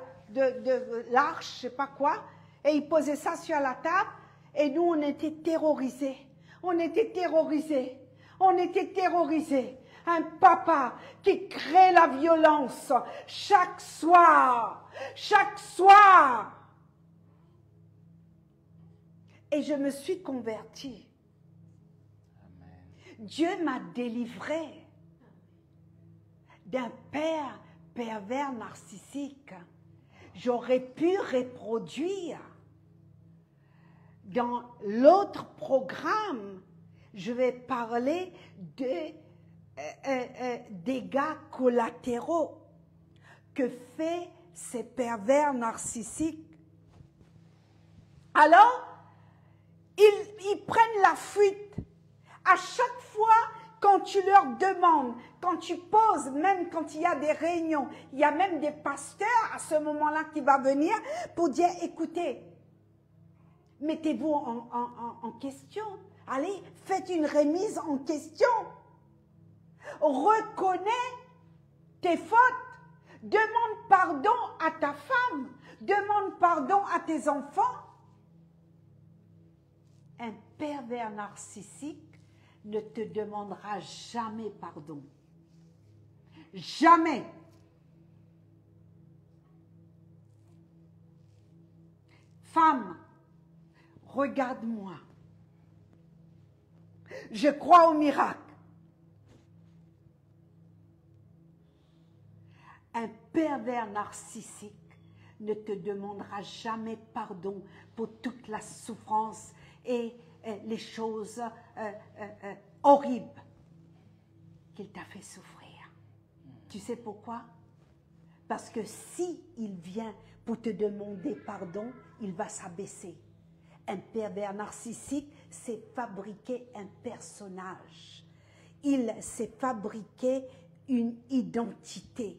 Speaker 1: l'arche, je sais pas quoi, et il posait ça sur la table, et nous, on était terrorisés. On était terrorisés. On était terrorisés. Un papa qui crée la violence chaque soir. Chaque soir. Et je me suis convertie.
Speaker 2: Amen.
Speaker 1: Dieu m'a délivrée d'un père pervers narcissique. J'aurais pu reproduire. Dans l'autre programme, je vais parler de dégâts collatéraux que fait ces pervers narcissiques. Alors, ils prennent la fuite. À chaque fois, quand tu leur demandes, quand tu poses, même quand il y a des réunions, il y a même des pasteurs à ce moment-là qui vont venir pour dire, écoutez, mettez-vous en question. Allez, faites une remise en question. Reconnais tes fautes. Demande pardon à ta femme. Demande pardon à tes enfants. Un pervers narcissique ne te demandera jamais pardon. Jamais. Femme, regarde-moi. Je crois au miracle. Un pervers narcissique ne te demandera jamais pardon pour toute la souffrance et les choses horribles qu'il t'a fait souffrir. Tu sais pourquoi? Parce que si il vient pour te demander pardon, il va s'abaisser. Un pervers narcissique s'est fabriqué un personnage. Il s'est fabriqué une identité.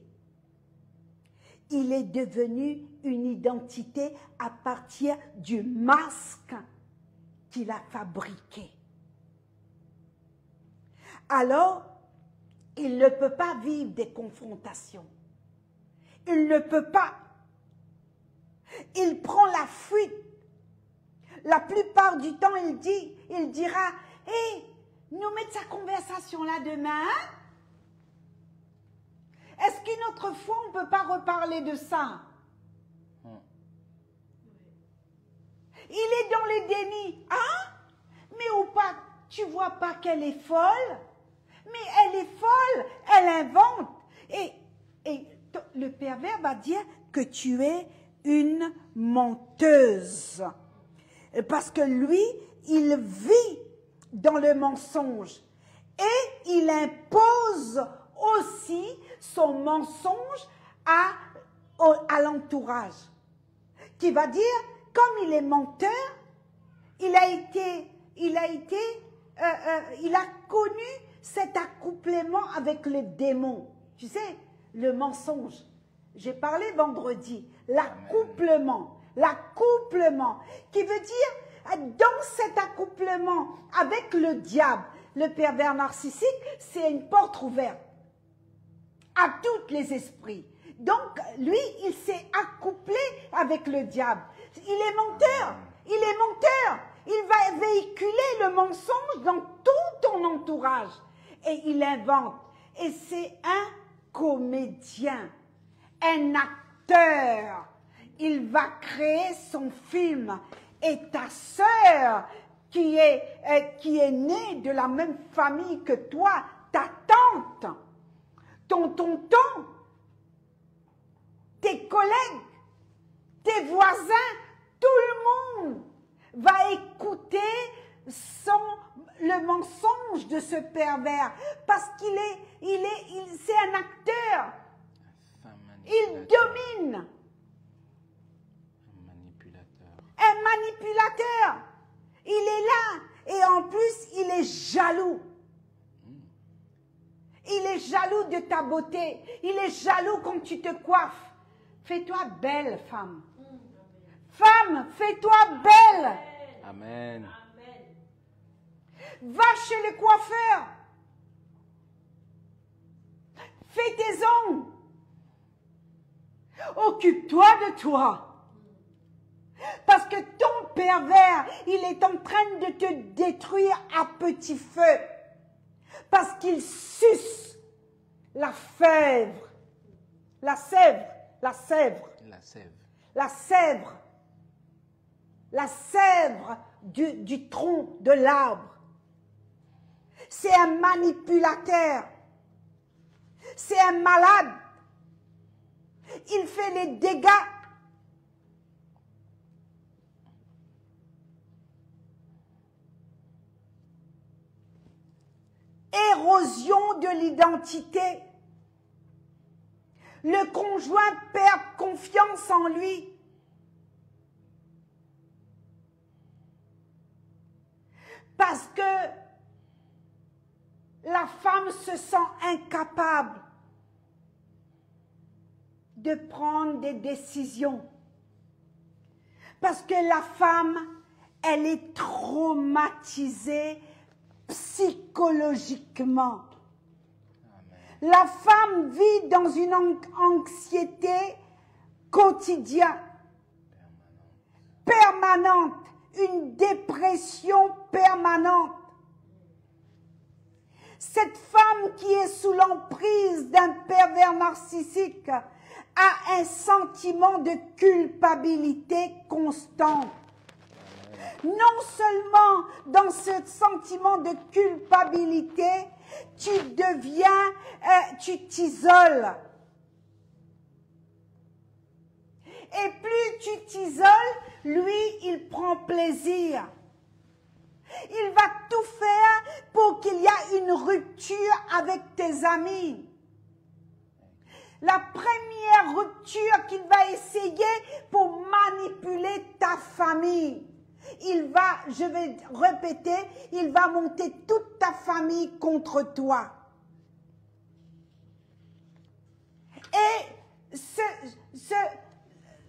Speaker 1: Il est devenu une identité à partir du masque qu'il a fabriqué. Alors, il ne peut pas vivre des confrontations. Il ne peut pas. Il prend la fuite. La plupart du temps, il dira, « Hé, nous mettons sa conversation là demain, hein? Est-ce qu'une autre fois, on ne peut pas reparler de ça? » Il est dans les dénis. Hein? Mais ou pas, tu vois pas qu'elle est folle? Mais elle est folle, elle invente. Et le pervers va dire que tu es une menteuse. Parce que lui, il vit dans le mensonge. Et il impose aussi son mensonge à l'entourage. Qui va dire, comme il est menteur, il a connu cet accouplement avec le démon. Tu sais, le mensonge. J'ai parlé vendredi. L'accouplement. L'accouplement. Qui veut dire, dans cet accouplement avec le diable, le pervers narcissique, c'est une porte ouverte à tous les esprits. Donc, lui, il s'est accouplé avec le diable. Il est menteur. Il est menteur. Il va véhiculer le mensonge dans tout ton entourage. Et il invente. Et c'est un comédien, un acteur. Il va créer son film. Et ta sœur, qui est née de la même famille que toi, ta tante, ton tonton, tes collègues, tes voisins, tout le monde va écouter le mensonge de ce pervers parce c'est un acteur. Il domine. Un manipulateur. Il est là et en plus il est jaloux. Il est jaloux de ta beauté. Il est jaloux quand tu te coiffes. Fais-toi belle, femme. Femme, fais-toi belle.
Speaker 2: Amen.
Speaker 1: Va chez le coiffeur. Fais tes ongles. Occupe-toi de toi. Parce que ton pervers, il est en train de te détruire à petit feu. Parce qu'il suce la fèvre. La sève. La sève.
Speaker 2: La sève.
Speaker 1: La sève. La sève du tronc de l'arbre. C'est un manipulateur. C'est un malade. Il fait les dégâts. Érosion de l'identité. Le conjoint perd confiance en lui. Parce que la femme se sent incapable de prendre des décisions. Parce que la femme, elle est traumatisée psychologiquement. Amen. La femme vit dans une anxiété quotidienne, permanente, une dépression permanente. Cette femme qui est sous l'emprise d'un pervers narcissique a un sentiment de culpabilité constant. Non seulement dans ce sentiment de culpabilité, tu t'isoles. Et plus tu t'isoles, lui, il prend plaisir. Il va tout faire pour qu'il y ait une rupture avec tes amis. La première rupture qu'il va essayer pour manipuler ta famille. Il va, je vais répéter, il va monter toute ta famille contre toi. Et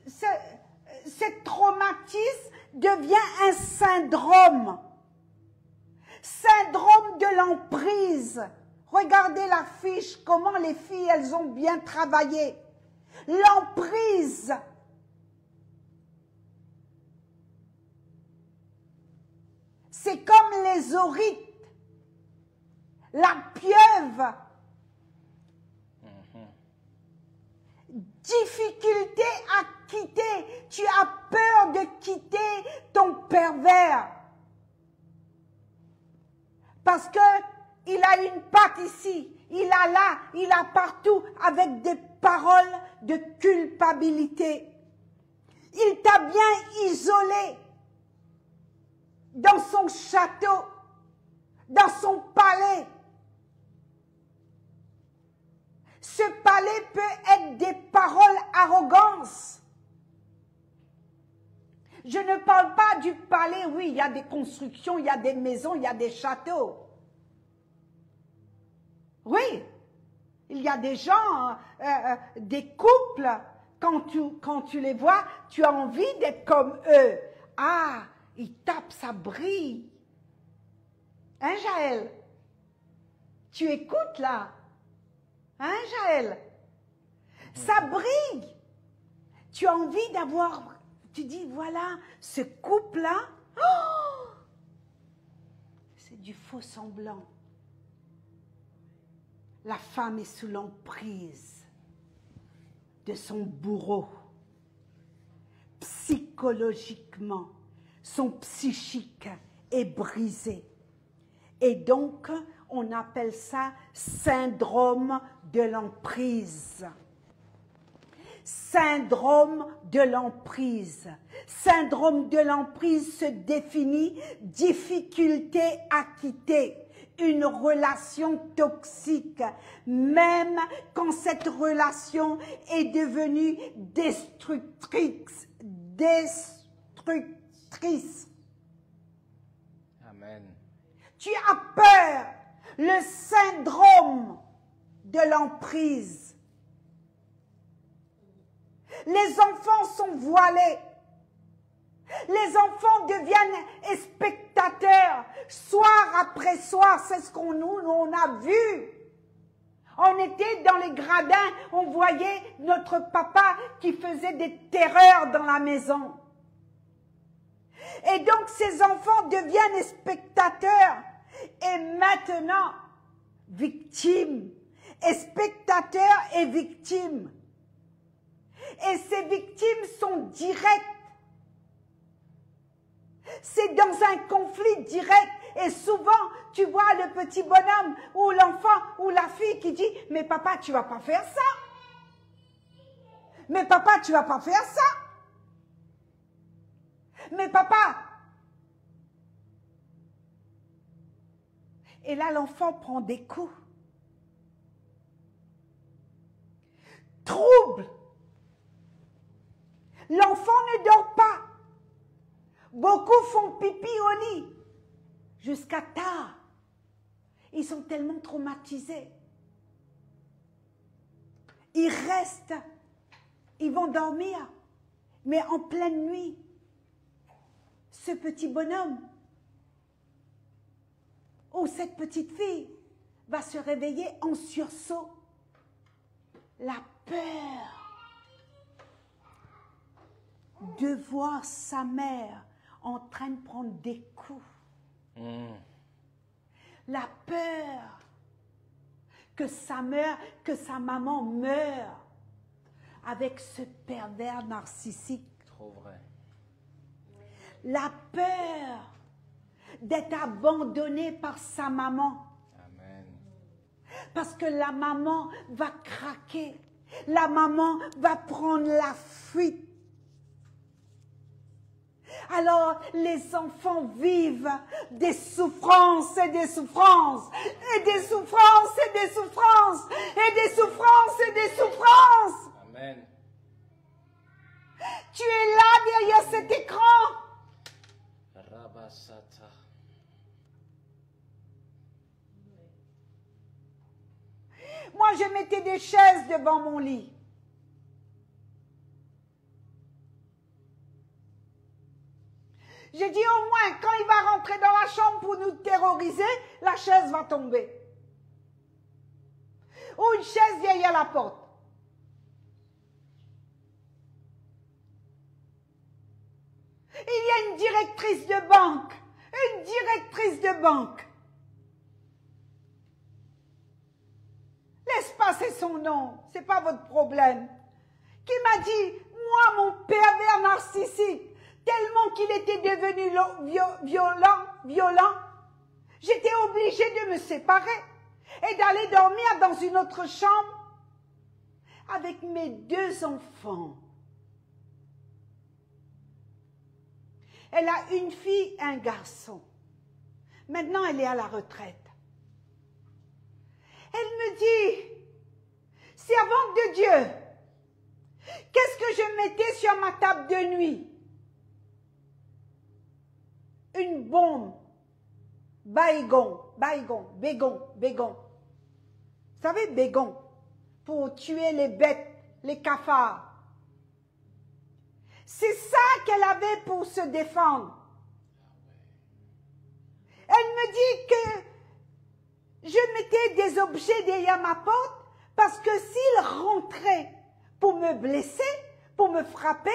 Speaker 1: ce traumatisme devient un syndrome. Syndrome de l'emprise. Regardez la fiche, comment les filles, elles ont bien travaillé. L'emprise. C'est comme les orytes, la pieuvre. Difficulté à quitter. Tu as peur de quitter ton pervers. Parce que il a une patte ici, il a là, il a partout avec des paroles de culpabilité. Il t'a bien isolé dans son château, dans son palais. Ce palais peut être des paroles arrogantes. Je ne parle pas du palais, oui, il y a des constructions, il y a des maisons, il y a des châteaux. Oui, il y a des gens, des couples, quand tu les vois, tu as envie d'être comme eux. Ah, ils tapent, ça brille. Hein, Jaël? Tu écoutes là? Hein, Jaël? Ça brille. Tu as envie d'avoir, tu dis, voilà, ce couple-là, oh, c'est du faux semblant. La femme est sous l'emprise de son bourreau. Psychologiquement, son psychique est brisé. Et donc, On appelle ça syndrome de l'emprise. Syndrome de l'emprise. Syndrome de l'emprise se définit difficulté à quitter une relation toxique, même quand cette relation est devenue destructrice.
Speaker 2: Amen.
Speaker 1: Tu as peur, le syndrome de l'emprise. Les enfants sont voilés. Les enfants deviennent spectateurs soir après soir. C'est ce qu'on on a vu. On était dans les gradins, on voyait notre papa qui faisait des terreurs dans la maison. Et donc ces enfants deviennent spectateurs et maintenant victimes. Et spectateurs et victimes. Et ces victimes sont directes. C'est dans un conflit direct. Et souvent, tu vois le petit bonhomme ou l'enfant ou la fille qui dit « Mais papa, tu vas pas faire ça. Mais papa, tu vas pas faire ça. Mais papa. » Et là, l'enfant prend des coups. Trouble. L'enfant ne dort pas. Beaucoup font pipi au lit jusqu'à tard. Ils sont tellement traumatisés. Ils restent, ils vont dormir, mais en pleine nuit, ce petit bonhomme ou cette petite fille va se réveiller en sursaut. La peur de voir sa mère en train de prendre des coups. La peur que sa maman meure avec ce pervers narcissique.
Speaker 2: Trop vrai.
Speaker 1: La peur d'être abandonnée par sa maman.
Speaker 2: Amen.
Speaker 1: Parce que la maman va craquer. La maman va prendre la fuite. Alors, les enfants vivent des souffrances et des souffrances, et des souffrances et des souffrances, et des souffrances et des souffrances.
Speaker 2: Amen.
Speaker 1: Tu es là derrière cet écran.
Speaker 2: Rabasata.
Speaker 1: Moi, je mettais des chaises devant mon lit. J'ai dit au moins, quand il va rentrer dans la chambre pour nous terroriser, la chaise va tomber. Ou une chaise derrière la porte. Il y a une directrice de banque. Une directrice de banque. Laisse passer son nom, c'est pas votre problème. Qui m'a dit, moi, mon pervers narcissique, tellement qu'il était devenu violent, j'étais obligée de me séparer et d'aller dormir dans une autre chambre avec mes 2 enfants. Elle a une fille et un garçon. Maintenant, elle est à la retraite. Elle me dit, servante de Dieu, qu'est-ce que je mettais sur ma table de nuit? Une bombe, bégon. Vous savez, bégon, pour tuer les bêtes, les cafards. C'est ça qu'elle avait pour se défendre. Elle me dit que je mettais des objets derrière ma porte parce que s'il rentrait pour me blesser, pour me frapper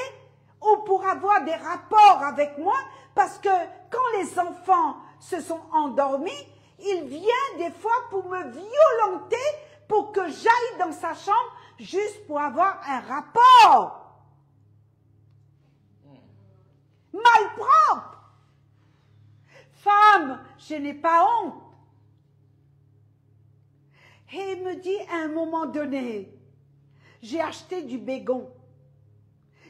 Speaker 1: ou pour avoir des rapports avec moi, parce que quand les enfants se sont endormis, il vient des fois pour me violenter pour que j'aille dans sa chambre juste pour avoir un rapport. Malpropre. Femme, je n'ai pas honte. Et il me dit à un moment donné, j'ai acheté du bégon.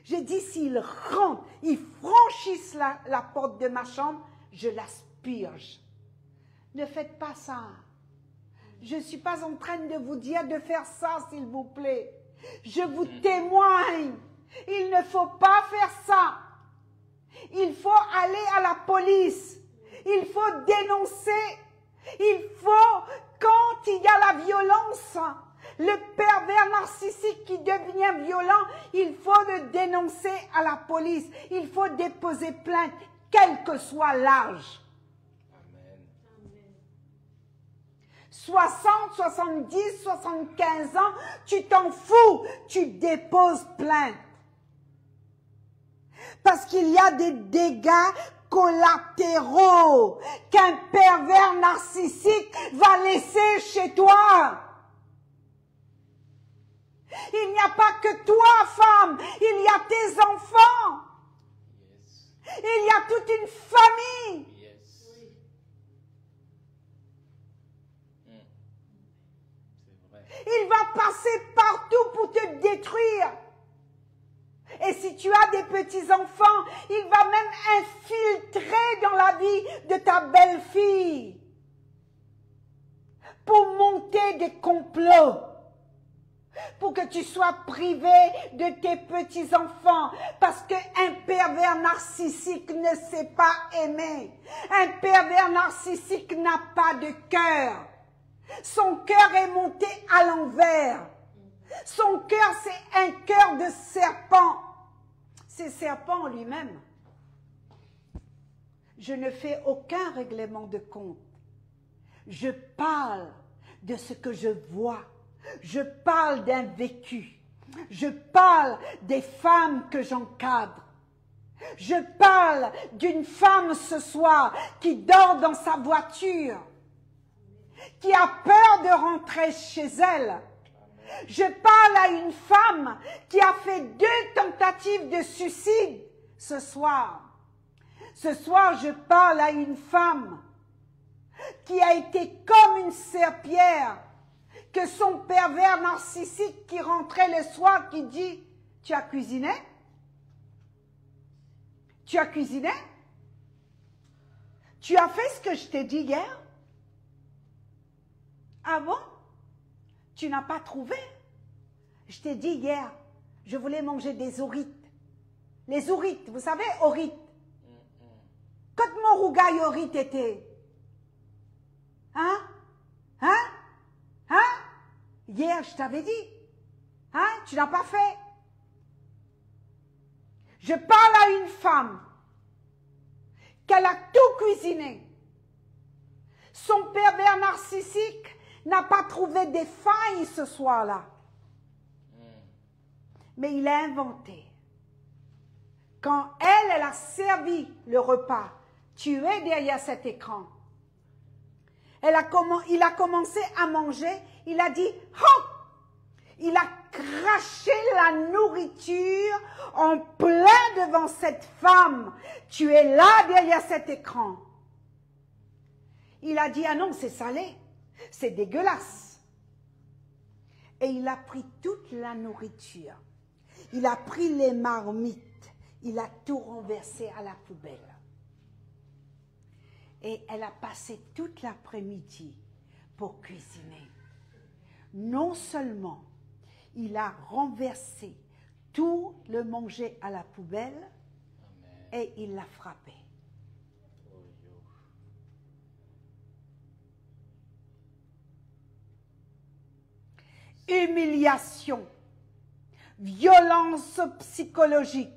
Speaker 1: J'ai dit, s'ils rentrent, ils franchissent la porte de ma chambre, je l'aspirge. Ne faites pas ça. Je ne suis pas en train de vous dire de faire ça, s'il vous plaît. Je vous témoigne. Il ne faut pas faire ça. Il faut aller à la police. Il faut dénoncer. Il faut, quand il y a la violence, le pervers narcissique qui devient violent, il faut le dénoncer à la police. Il faut déposer plainte, quel que soit l'âge. 60, 70, 75 ans, tu t'en fous, tu déposes plainte. Parce qu'il y a des dégâts collatéraux qu'un pervers narcissique va laisser chez toi. Il n'y a pas que toi, femme, il y a tes enfants. Yes. Il y a toute une famille.
Speaker 2: Yes. C'est vrai.
Speaker 1: Il va passer partout pour te détruire. Et si tu as des petits-enfants, il va même infiltrer dans la vie de ta belle-fille pour monter des complots, pour que tu sois privé de tes petits-enfants, parce qu'un pervers narcissique ne sait pas aimer. Un pervers narcissique n'a pas de cœur. Son cœur est monté à l'envers. Son cœur, c'est un cœur de serpent. C'est serpent en lui-même. Je ne fais aucun règlement de compte. Je parle de ce que je vois. Je parle d'un vécu. Je parle des femmes que j'encadre. Je parle d'une femme ce soir qui dort dans sa voiture, qui a peur de rentrer chez elle. Je parle à une femme qui a fait 2 tentatives de suicide ce soir. Ce soir, je parle à une femme qui a été comme une serpillière, que son pervers narcissique qui rentrait le soir, qui dit, tu as cuisiné? Tu as cuisiné? Tu as fait ce que je t'ai dit hier? Ah bon? Tu n'as pas trouvé? Je t'ai dit hier, je voulais manger des orites. Les orites, vous savez, orites. Quand mon rougaille orite était? Hein? Hein? Hein? Hier, je t'avais dit. Hein? Tu n'as pas fait. Je parle à une femme qu'elle a tout cuisiné. Son pervers narcissique n'a pas trouvé des failles ce soir-là. Mais il a inventé. Quand elle a servi le repas, tu es derrière cet écran. Il a commencé à manger, il a dit « Oh !» Il a craché la nourriture en plein devant cette femme. Tu es là derrière cet écran. Il a dit « Ah non, c'est salé. C'est dégueulasse. » Et il a pris toute la nourriture. Il a pris les marmites. Il a tout renversé à la poubelle. Et elle a passé toute l'après-midi pour cuisiner. Non seulement il a renversé tout le manger à la poubelle, amen, et il l'a frappé. Humiliation, violence psychologique.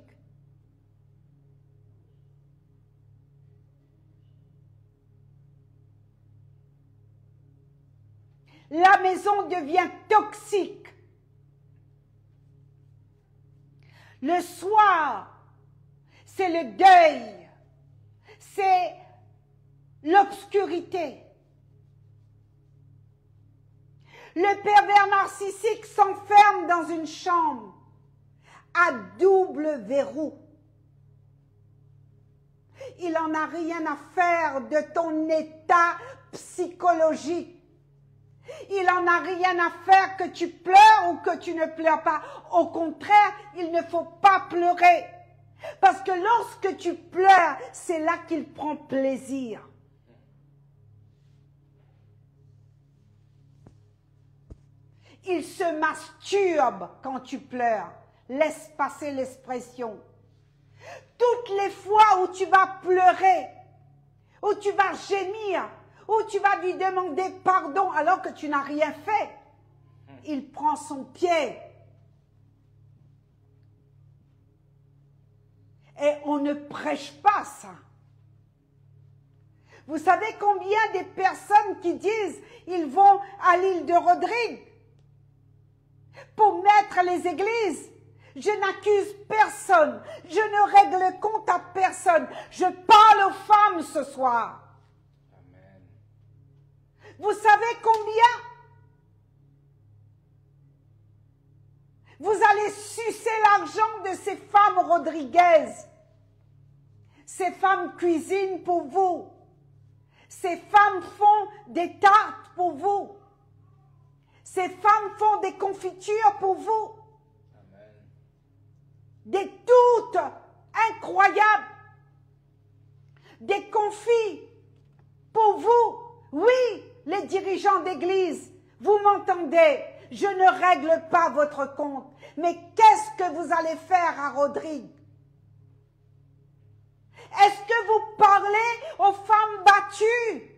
Speaker 1: La maison devient toxique. Le soir, c'est le deuil, c'est l'obscurité. Le pervers narcissique s'enferme dans une chambre à double verrou. Il n'en a rien à faire de ton état psychologique. Il n'en a rien à faire que tu pleures ou que tu ne pleures pas. Au contraire, il ne faut pas pleurer. Parce que lorsque tu pleures, c'est là qu'il prend plaisir. Il se masturbe quand tu pleures. Laisse passer l'expression. Toutes les fois où tu vas pleurer, où tu vas gémir, où tu vas lui demander pardon alors que tu n'as rien fait, il prend son pied. Et on ne prêche pas ça. Vous savez combien de personnes qui disent ils vont à l'île de Rodrigue pour mettre les églises? Je n'accuse personne, je ne règle compte à personne. Je parle aux femmes ce soir.
Speaker 2: Amen.
Speaker 1: Vous savez combien vous allez sucer l'argent de ces femmes rodriguaises? Ces femmes cuisinent pour vous. Ces femmes font des tartes pour vous. Ces femmes font des confitures pour vous.
Speaker 2: Amen.
Speaker 1: Des toutes incroyables. Des confits pour vous. Oui, les dirigeants d'église, vous m'entendez? Je ne règle pas votre compte. Mais qu'est-ce que vous allez faire à Rodrigue? Est-ce que vous parlez aux femmes battues?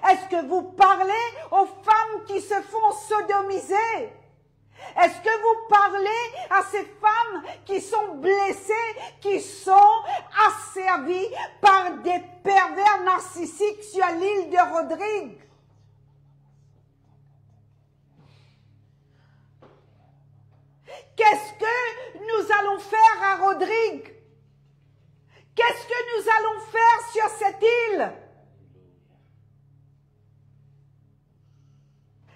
Speaker 1: Est-ce que vous parlez aux femmes qui se font sodomiser? Est-ce que vous parlez à ces femmes qui sont blessées, qui sont asservies par des pervers narcissiques sur l'île de Rodrigue? Qu'est-ce que nous allons faire à Rodrigue? Qu'est-ce que nous allons faire sur cette île?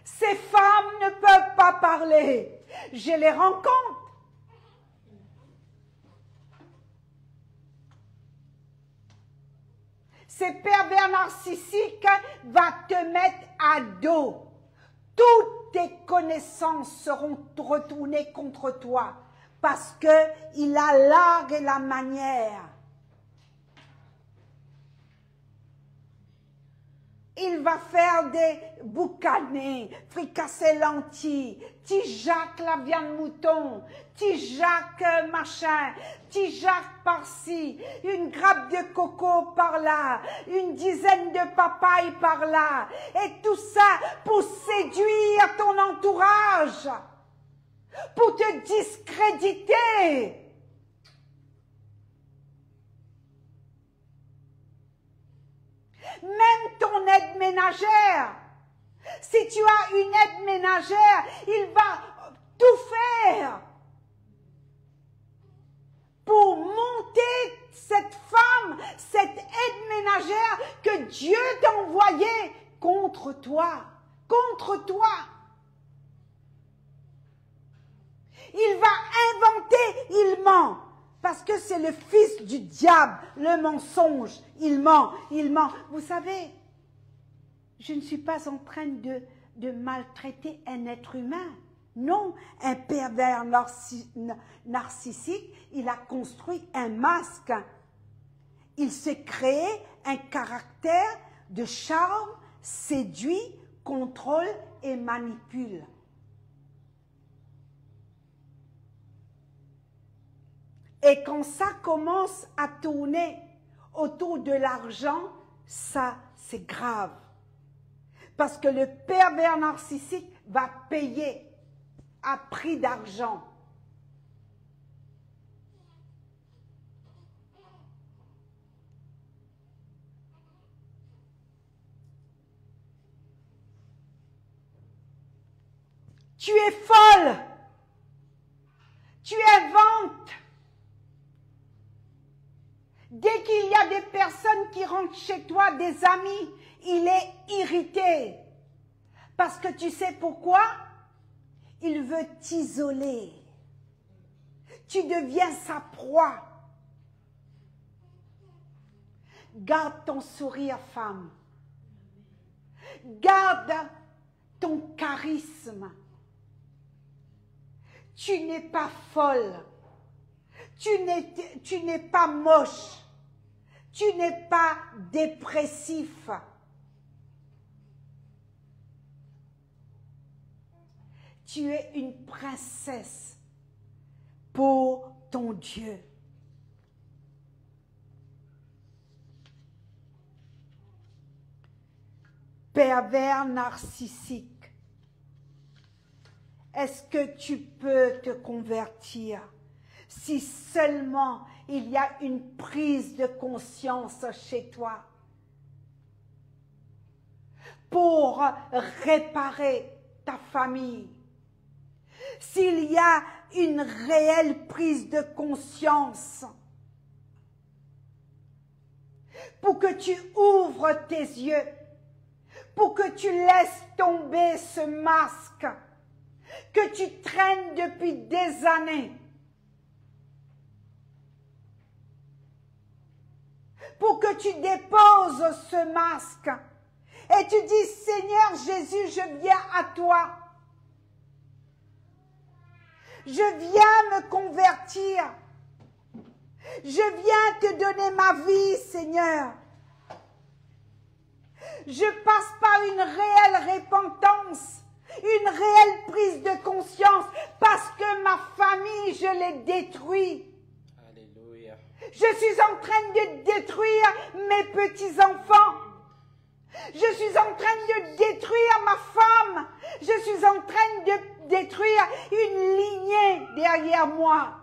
Speaker 1: Ces femmes ne peuvent pas parler. Je les rencontre. Ces pervers narcissiques vont te mettre à dos. Toutes tes connaissances seront retournées contre toi parce qu'il a l'art et la manière. Il va faire des boucanés, fricasser lentilles, petit Jacques la viande mouton, petit Jacques machin, petit Jacques par-ci, une grappe de coco par-là, une dizaine de papayes par-là, et tout ça pour séduire ton entourage, pour te discréditer. Même ton aide ménagère, si tu as une aide ménagère, il va tout faire pour monter cette femme, cette aide ménagère que Dieu t'a envoyée contre toi, contre toi. Il va inventer, il ment. Parce que c'est le fils du diable, le mensonge. Il ment, il ment. Vous savez, je ne suis pas en train de maltraiter un être humain. Non, un pervers narcissique, il a construit un masque. Il s'est créé un caractère de charme, séduit, contrôle et manipule. Et quand ça commence à tourner autour de l'argent, ça, c'est grave. Parce que le pervers narcissique va payer à prix d'argent. Tu es folle. Tu inventes. Dès qu'il y a des personnes qui rentrent chez toi, des amis, il est irrité. Parce que tu sais pourquoi? Il veut t'isoler. Tu deviens sa proie. Garde ton sourire, femme. Garde ton charisme. Tu n'es pas folle. Tu n'es pas moche. Tu n'es pas dépressif. Tu es une princesse pour ton Dieu. Pervers narcissique. Est-ce que tu peux te convertir si seulement il y a une prise de conscience chez toi pour réparer ta famille? S'il y a une réelle prise de conscience pour que tu ouvres tes yeux, pour que tu laisses tomber ce masque que tu traînes depuis des années, pour que tu déposes ce masque et tu dis, Seigneur Jésus, je viens à toi. Je viens me convertir. Je viens te donner ma vie, Seigneur. Je passe par une réelle repentance, une réelle prise de conscience, parce que ma famille, je l'ai détruite.
Speaker 2: Alléluia.
Speaker 1: Je suis en train de détruire mes petits-enfants. Je suis en train de détruire ma femme. Je suis en train de détruire une lignée derrière moi.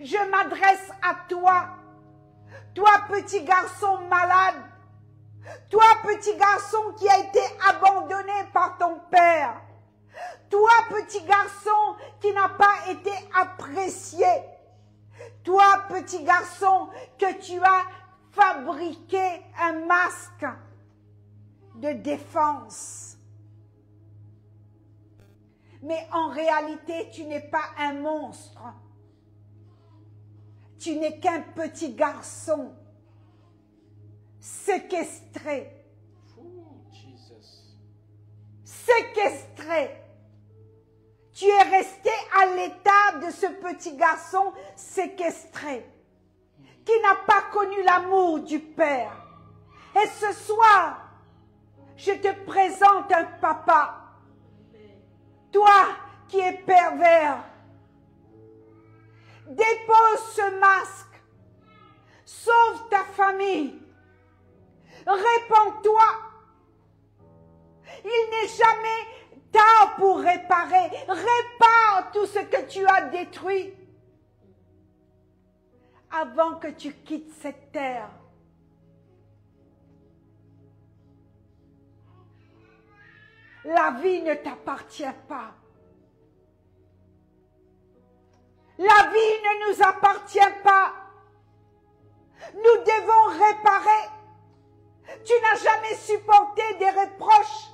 Speaker 1: Je m'adresse à toi. Toi, petit garçon malade. Toi, petit garçon qui a été abandonné par ton père. Toi, petit garçon qui n'a pas été apprécié. Toi, petit garçon, que tu as fabriqué un masque de défense. Mais en réalité, tu n'es pas un monstre. Tu n'es qu'un petit garçon séquestré.
Speaker 2: Jesus.
Speaker 1: Séquestré. Tu es resté à l'état de ce petit garçon séquestré, qui n'a pas connu l'amour du Père. Et ce soir, je te présente un papa. Toi qui es pervers, dépose ce masque, sauve ta famille, répands-toi. Il n'est jamais tard pour réparer. Répare tout ce que tu as détruit avant que tu quittes cette terre. La vie ne t'appartient pas. La vie ne nous appartient pas. Nous devons réparer. Tu n'as jamais supporté des reproches.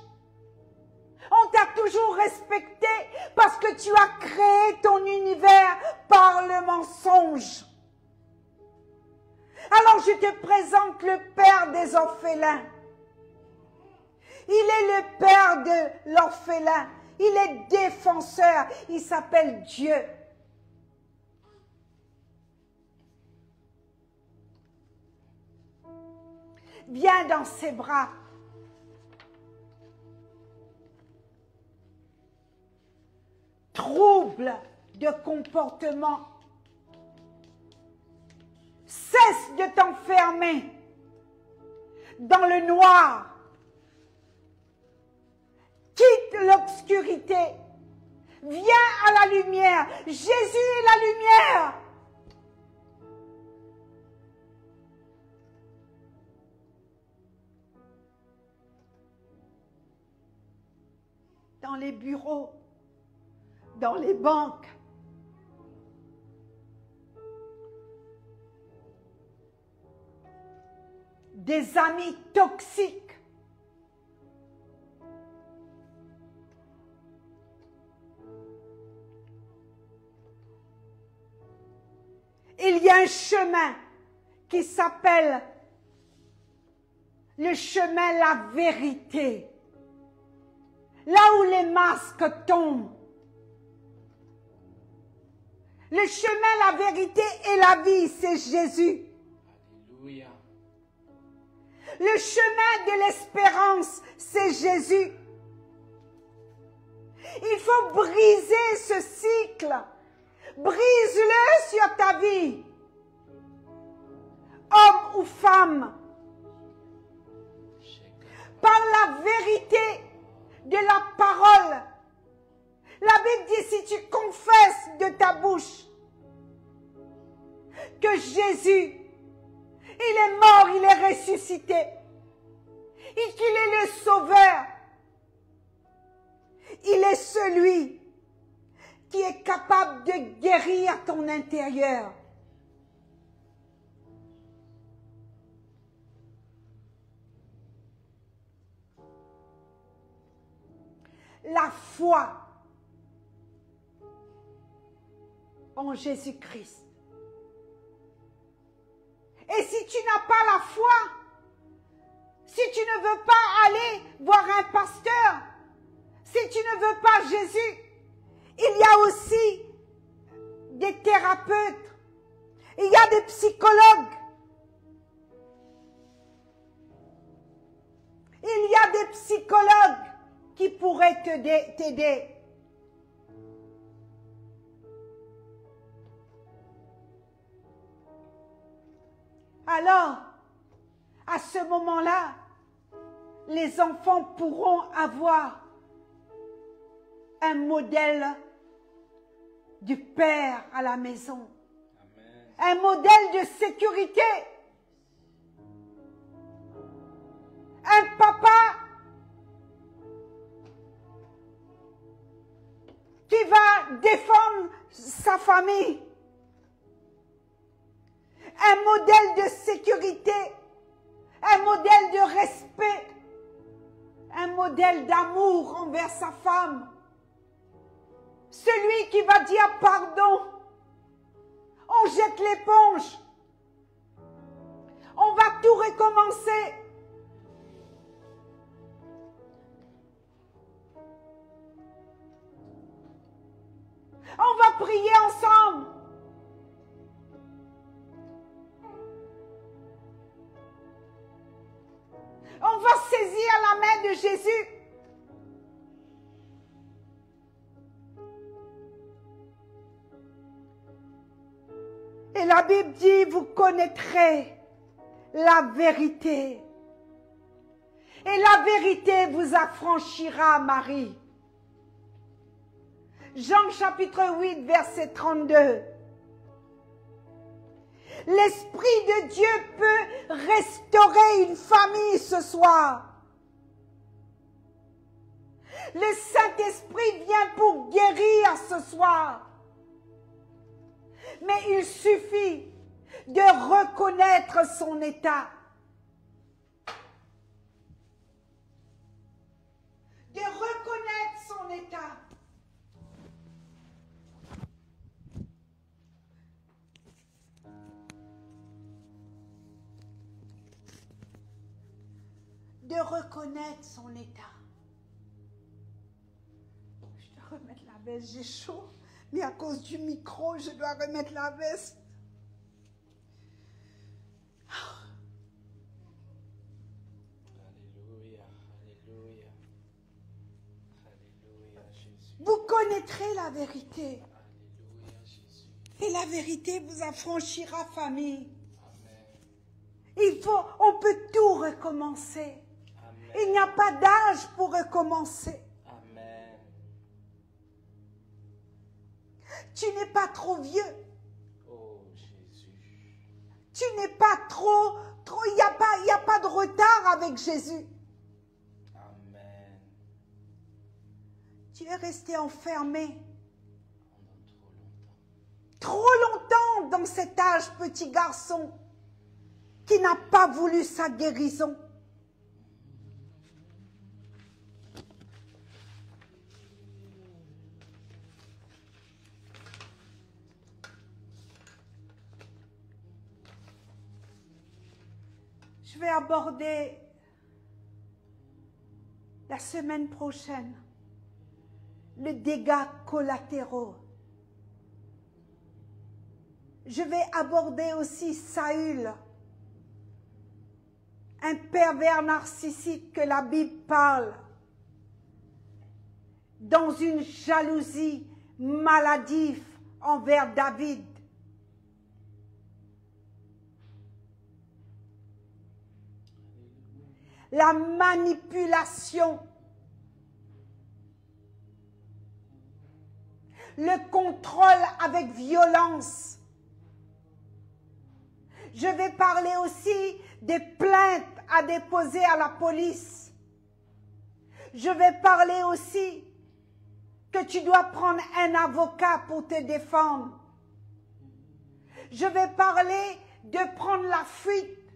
Speaker 1: On t'a toujours respecté parce que tu as créé ton univers par le mensonge. Alors je te présente le Père des orphelins. Il est le Père de l'orphelin. Il est défenseur. Il s'appelle Dieu. Viens dans ses bras. Trouble de comportement. Cesse de t'enfermer dans le noir. Quitte l'obscurité. Viens à la lumière. Jésus est la lumière. Dans les bureaux, dans les banques, des amis toxiques, il y a un chemin qui s'appelle le chemin, la vérité. Là où les masques tombent. Le chemin, la vérité et la vie, c'est Jésus.
Speaker 2: Alléluia.
Speaker 1: Le chemin de l'espérance, c'est Jésus. Il faut briser ce cycle. Brise-le sur ta vie. Homme ou femme. Par la vérité de la parole. La Bible dit, si tu confesses de ta bouche que Jésus, il est mort, il est ressuscité, et qu'il est le sauveur, il est celui qui est capable de guérir ton intérieur. La foi en Jésus-Christ. Et si tu n'as pas la foi, si tu ne veux pas aller voir un pasteur, si tu ne veux pas Jésus, il y a aussi des thérapeutes, il y a des psychologues, il y a des psychologues qui pourraient t'aider. Alors, à ce moment-là, les enfants pourront avoir un modèle du Père à la maison.
Speaker 2: Amen.
Speaker 1: Un modèle de sécurité. Un papa qui va défendre sa famille. Un modèle de sécurité, un modèle de respect, un modèle d'amour envers sa femme. Celui qui va dire pardon, on jette l'éponge, on va tout recommencer. On va prier ensemble. On va saisir la main de Jésus. Et la Bible dit, vous connaîtrez la vérité. Et la vérité vous affranchira, Marie. Jean chapitre 8, verset 32. L'Esprit de Dieu peut restaurer une famille ce soir. Le Saint-Esprit vient pour guérir ce soir. Mais il suffit de reconnaître son état. De reconnaître son état. De reconnaître son état. Je dois remettre la veste, j'ai chaud, mais à cause du micro, je dois remettre la veste.
Speaker 2: Alléluia, alléluia. Alléluia, Jésus.
Speaker 1: Vous connaîtrez la vérité.
Speaker 2: Alléluia, Jésus.
Speaker 1: Et la vérité vous affranchira, famille.
Speaker 2: Amen.
Speaker 1: On peut tout recommencer.
Speaker 2: Amen.
Speaker 1: Il n'y a pas d'âge pour recommencer.
Speaker 2: Amen.
Speaker 1: Tu n'es pas trop vieux.
Speaker 2: Oh Jésus.
Speaker 1: Tu n'es pas trop, il n'y a pas de retard avec Jésus.
Speaker 2: Amen.
Speaker 1: Tu es resté enfermé
Speaker 2: Pendant
Speaker 1: trop longtemps dans cet âge, petit garçon, qui n'a pas voulu sa guérison. Je vais aborder semaine prochaine, les dégâts collatéraux. Je vais aborder aussi Saül, un pervers narcissique que la Bible parle, dans une jalousie maladive envers David. La manipulation, le contrôle avec violence. Je vais parler aussi des plaintes à déposer à la police. Je vais parler aussi que tu dois prendre un avocat pour te défendre. Je vais parler de prendre la fuite,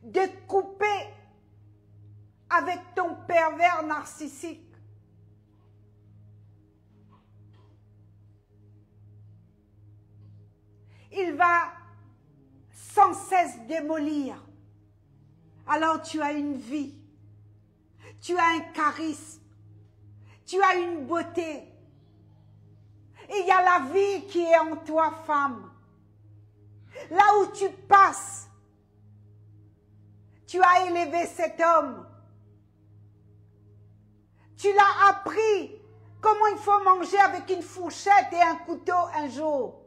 Speaker 1: de couper avec ton pervers narcissique. Il va sans cesse démolir. Alors tu as une vie, tu as un charisme, tu as une beauté. Et il y a la vie qui est en toi, femme. Là où tu passes, tu as élevé cet homme. Tu l'as appris comment il faut manger avec une fourchette et un couteau un jour.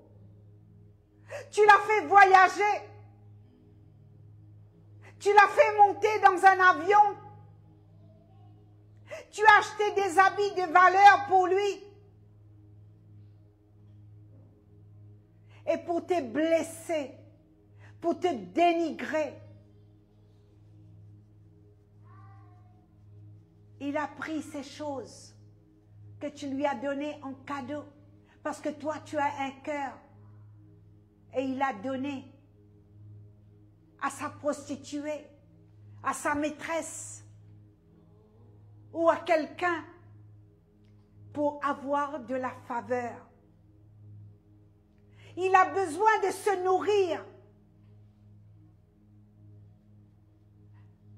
Speaker 1: Tu l'as fait voyager. Tu l'as fait monter dans un avion. Tu as acheté des habits de valeur pour lui. Et pour te blesser, pour te dénigrer, il a pris ces choses que tu lui as données en cadeau. Parce que toi, tu as un cœur. Et il a donné à sa prostituée, à sa maîtresse ou à quelqu'un pour avoir de la faveur. Il a besoin de se nourrir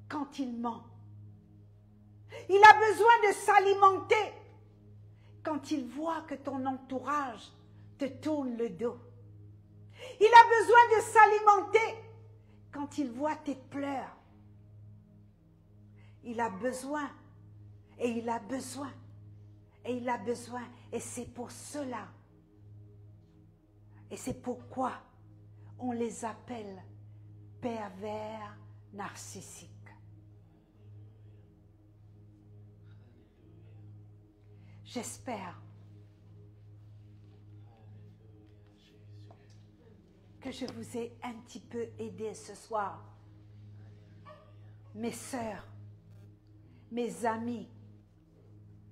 Speaker 1: quand il ment. Il a besoin de s'alimenter quand il voit que ton entourage te tourne le dos. Il a besoin de s'alimenter quand il voit tes pleurs. Il a besoin, et il a besoin, et il a besoin. Et c'est pour cela, et c'est pourquoi on les appelle pervers narcissiques. J'espère que je vous ai un petit peu aidé ce soir. Mes sœurs, mes amis,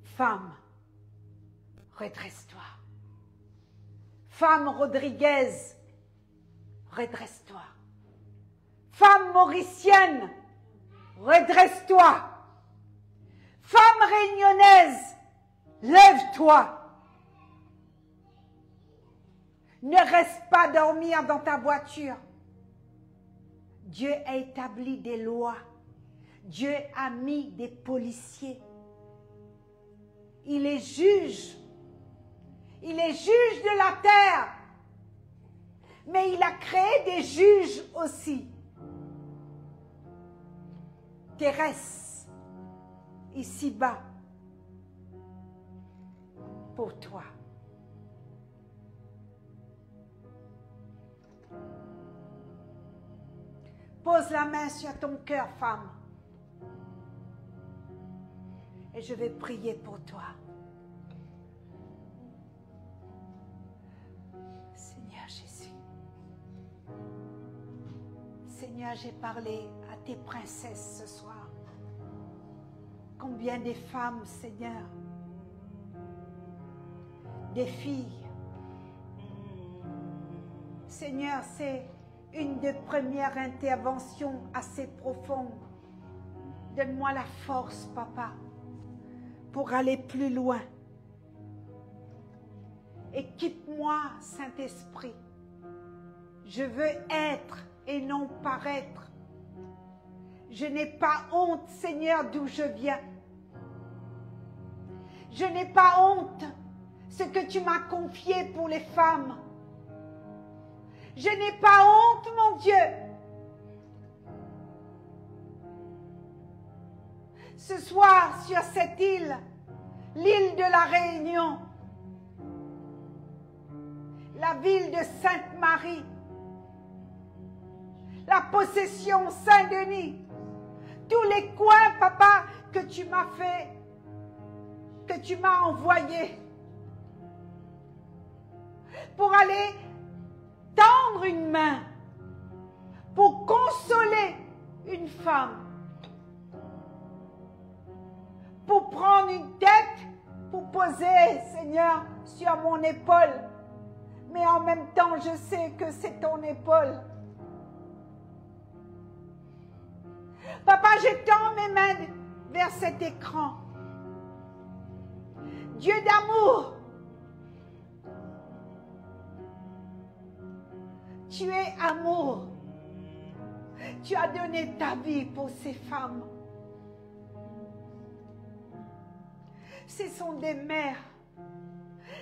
Speaker 1: femmes, redresse-toi. Femme Rodriguez, redresse-toi. Femme mauricienne, redresse-toi. Femme réunionnaise, lève-toi. Ne reste pas dormir dans ta voiture. Dieu a établi des lois. Dieu a mis des policiers. Il est juge. Il est juge de la terre. Mais il a créé des juges aussi. Terrestres, ici-bas, pour toi. Pose la main sur ton cœur, femme. Et je vais prier pour toi. Seigneur Jésus. Seigneur, j'ai parlé à tes princesses ce soir. Combien de femmes, Seigneur, des filles. Seigneur, c'est une des premières interventions assez profondes. Donne-moi la force, Papa, pour aller plus loin. Équipe-moi, Saint-Esprit. Je veux être et non paraître. Je n'ai pas honte, Seigneur, d'où je viens. Je n'ai pas honte ce que tu m'as confié pour les femmes. Je n'ai pas honte, mon Dieu. Ce soir, sur cette île, l'île de la Réunion, la ville de Sainte-Marie, la possession Saint-Denis, tous les coins, papa, que tu m'as fait, que tu m'as envoyé pour aller tendre une main, pour consoler une femme, pour prendre une tête, pour poser, Seigneur, sur mon épaule. Mais en même temps, je sais que c'est ton épaule. Papa, j'étends mes mains vers cet écran. Dieu d'amour, tu es amour. Tu as donné ta vie pour ces femmes. Ce sont des mères.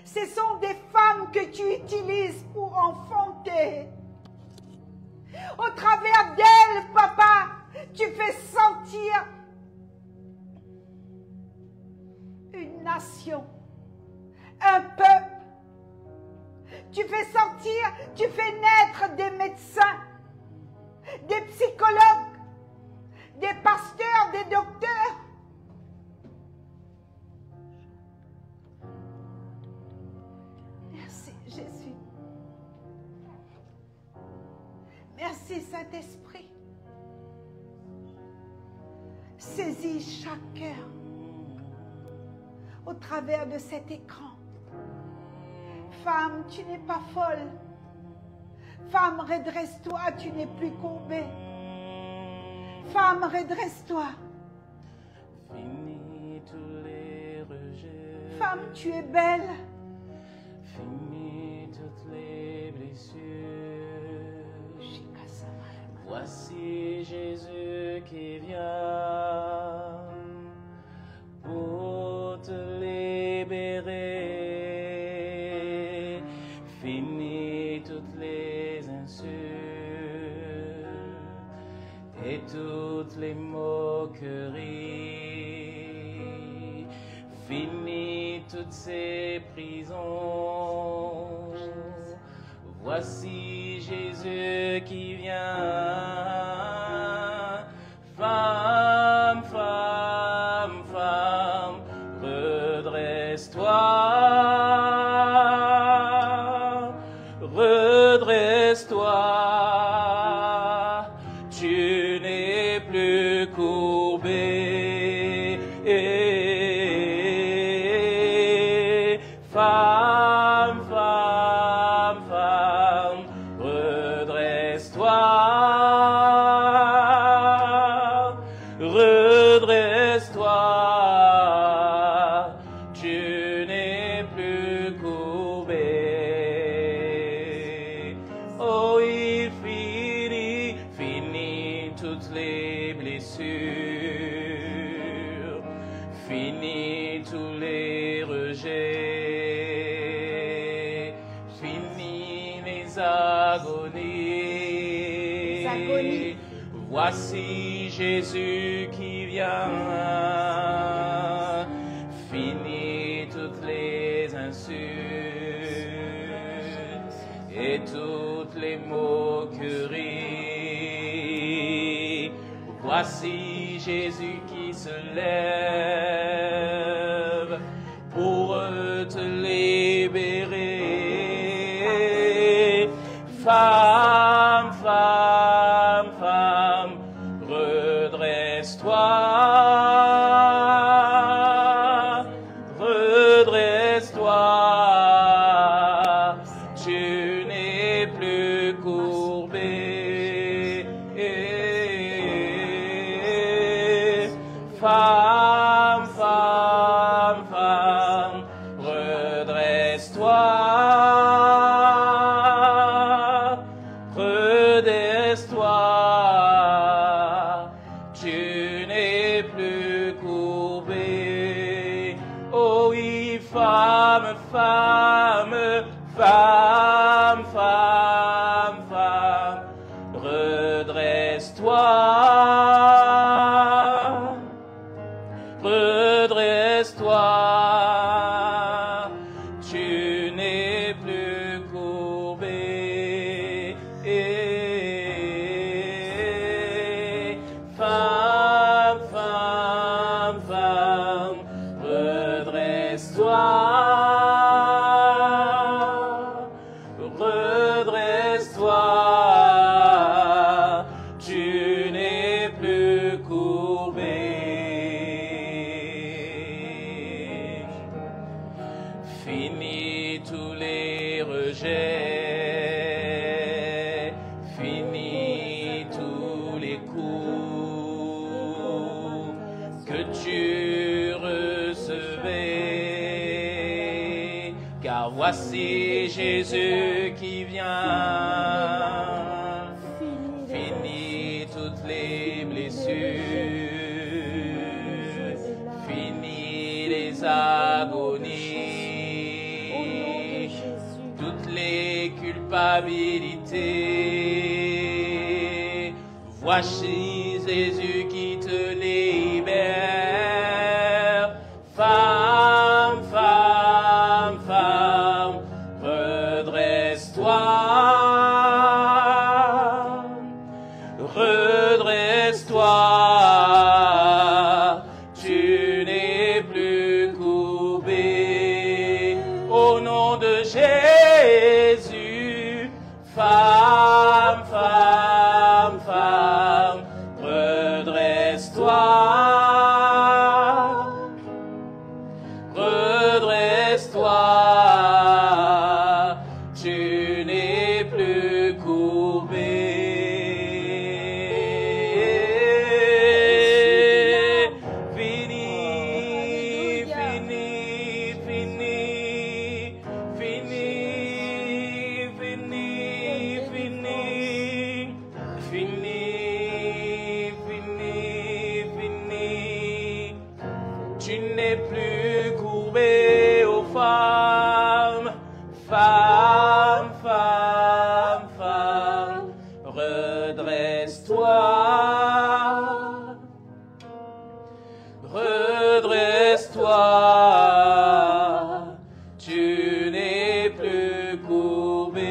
Speaker 1: Ce sont des femmes que tu utilises pour enfanter. Au travers d'elles, papa, tu fais sentir une nation, un peuple. Tu fais sentir, tu fais naître des médecins, des psychologues, des pasteurs, des docteurs. Merci Jésus. Merci Saint-Esprit. Saisis chaque cœur au travers de cet écran. Femme, tu n'es pas folle. Femme, redresse-toi, tu n'es plus courbée. Femme, redresse-toi.
Speaker 2: Finis tous les rejets.
Speaker 1: Femme, tu es belle.
Speaker 2: Finis toutes les blessures. Voici Jésus qui vient pour te libérer. Finis toutes les insultes et toutes les moqueries. Finis toutes ces prisons. Voici Jésus qui vient. Femme, femme, femme, redresse-toi. Redresse-toi. Tu n'es plus courbée. Femme, femme, femme, redresse-toi. Redresse-toi. Tu n'es plus courbée. Oh, il finit toutes les blessures. Finit tous les rejets. Finit les agonies. Voici Jésus qui vient. Finit toutes les insultes et toutes les moqueries. Voici Jésus qui se lève pour te libérer. Femme, femme, femme, redresse-toi. Redresse-toi. Tu n'es plus courbée. Femme, femme, femme, redresse-toi. Redresse-toi. Tu n'es plus courbée. Oh oui. Femme, femme, femme, redresse-toi. Redresse-toi. Tu n'es plus courbée. Femme, femme, femme, redresse-toi. Redresse-toi, tu n'es plus courbée. Finis tous les rejets, finis tous les coups que tu recevais, car voici Jésus qui vient. Finis toutes les blessures, finis les agonies, toutes les culpabilités. Voici Jésus qui te libère. Femme, femme, femme, redresse-toi. Redresse-toi. Tu n'es plus courbée. Au nom de Jésus, femme, femme, femme, redresse-toi. Redresse-toi. Tu n'es plus courbée. Fini, fini, fini, fini, fini, fini, fini, fini, fini. Tu n'es plus courbée, ô femme, femme, femme, femme, redresse-toi. Redresse-toi, tu n'es plus courbée.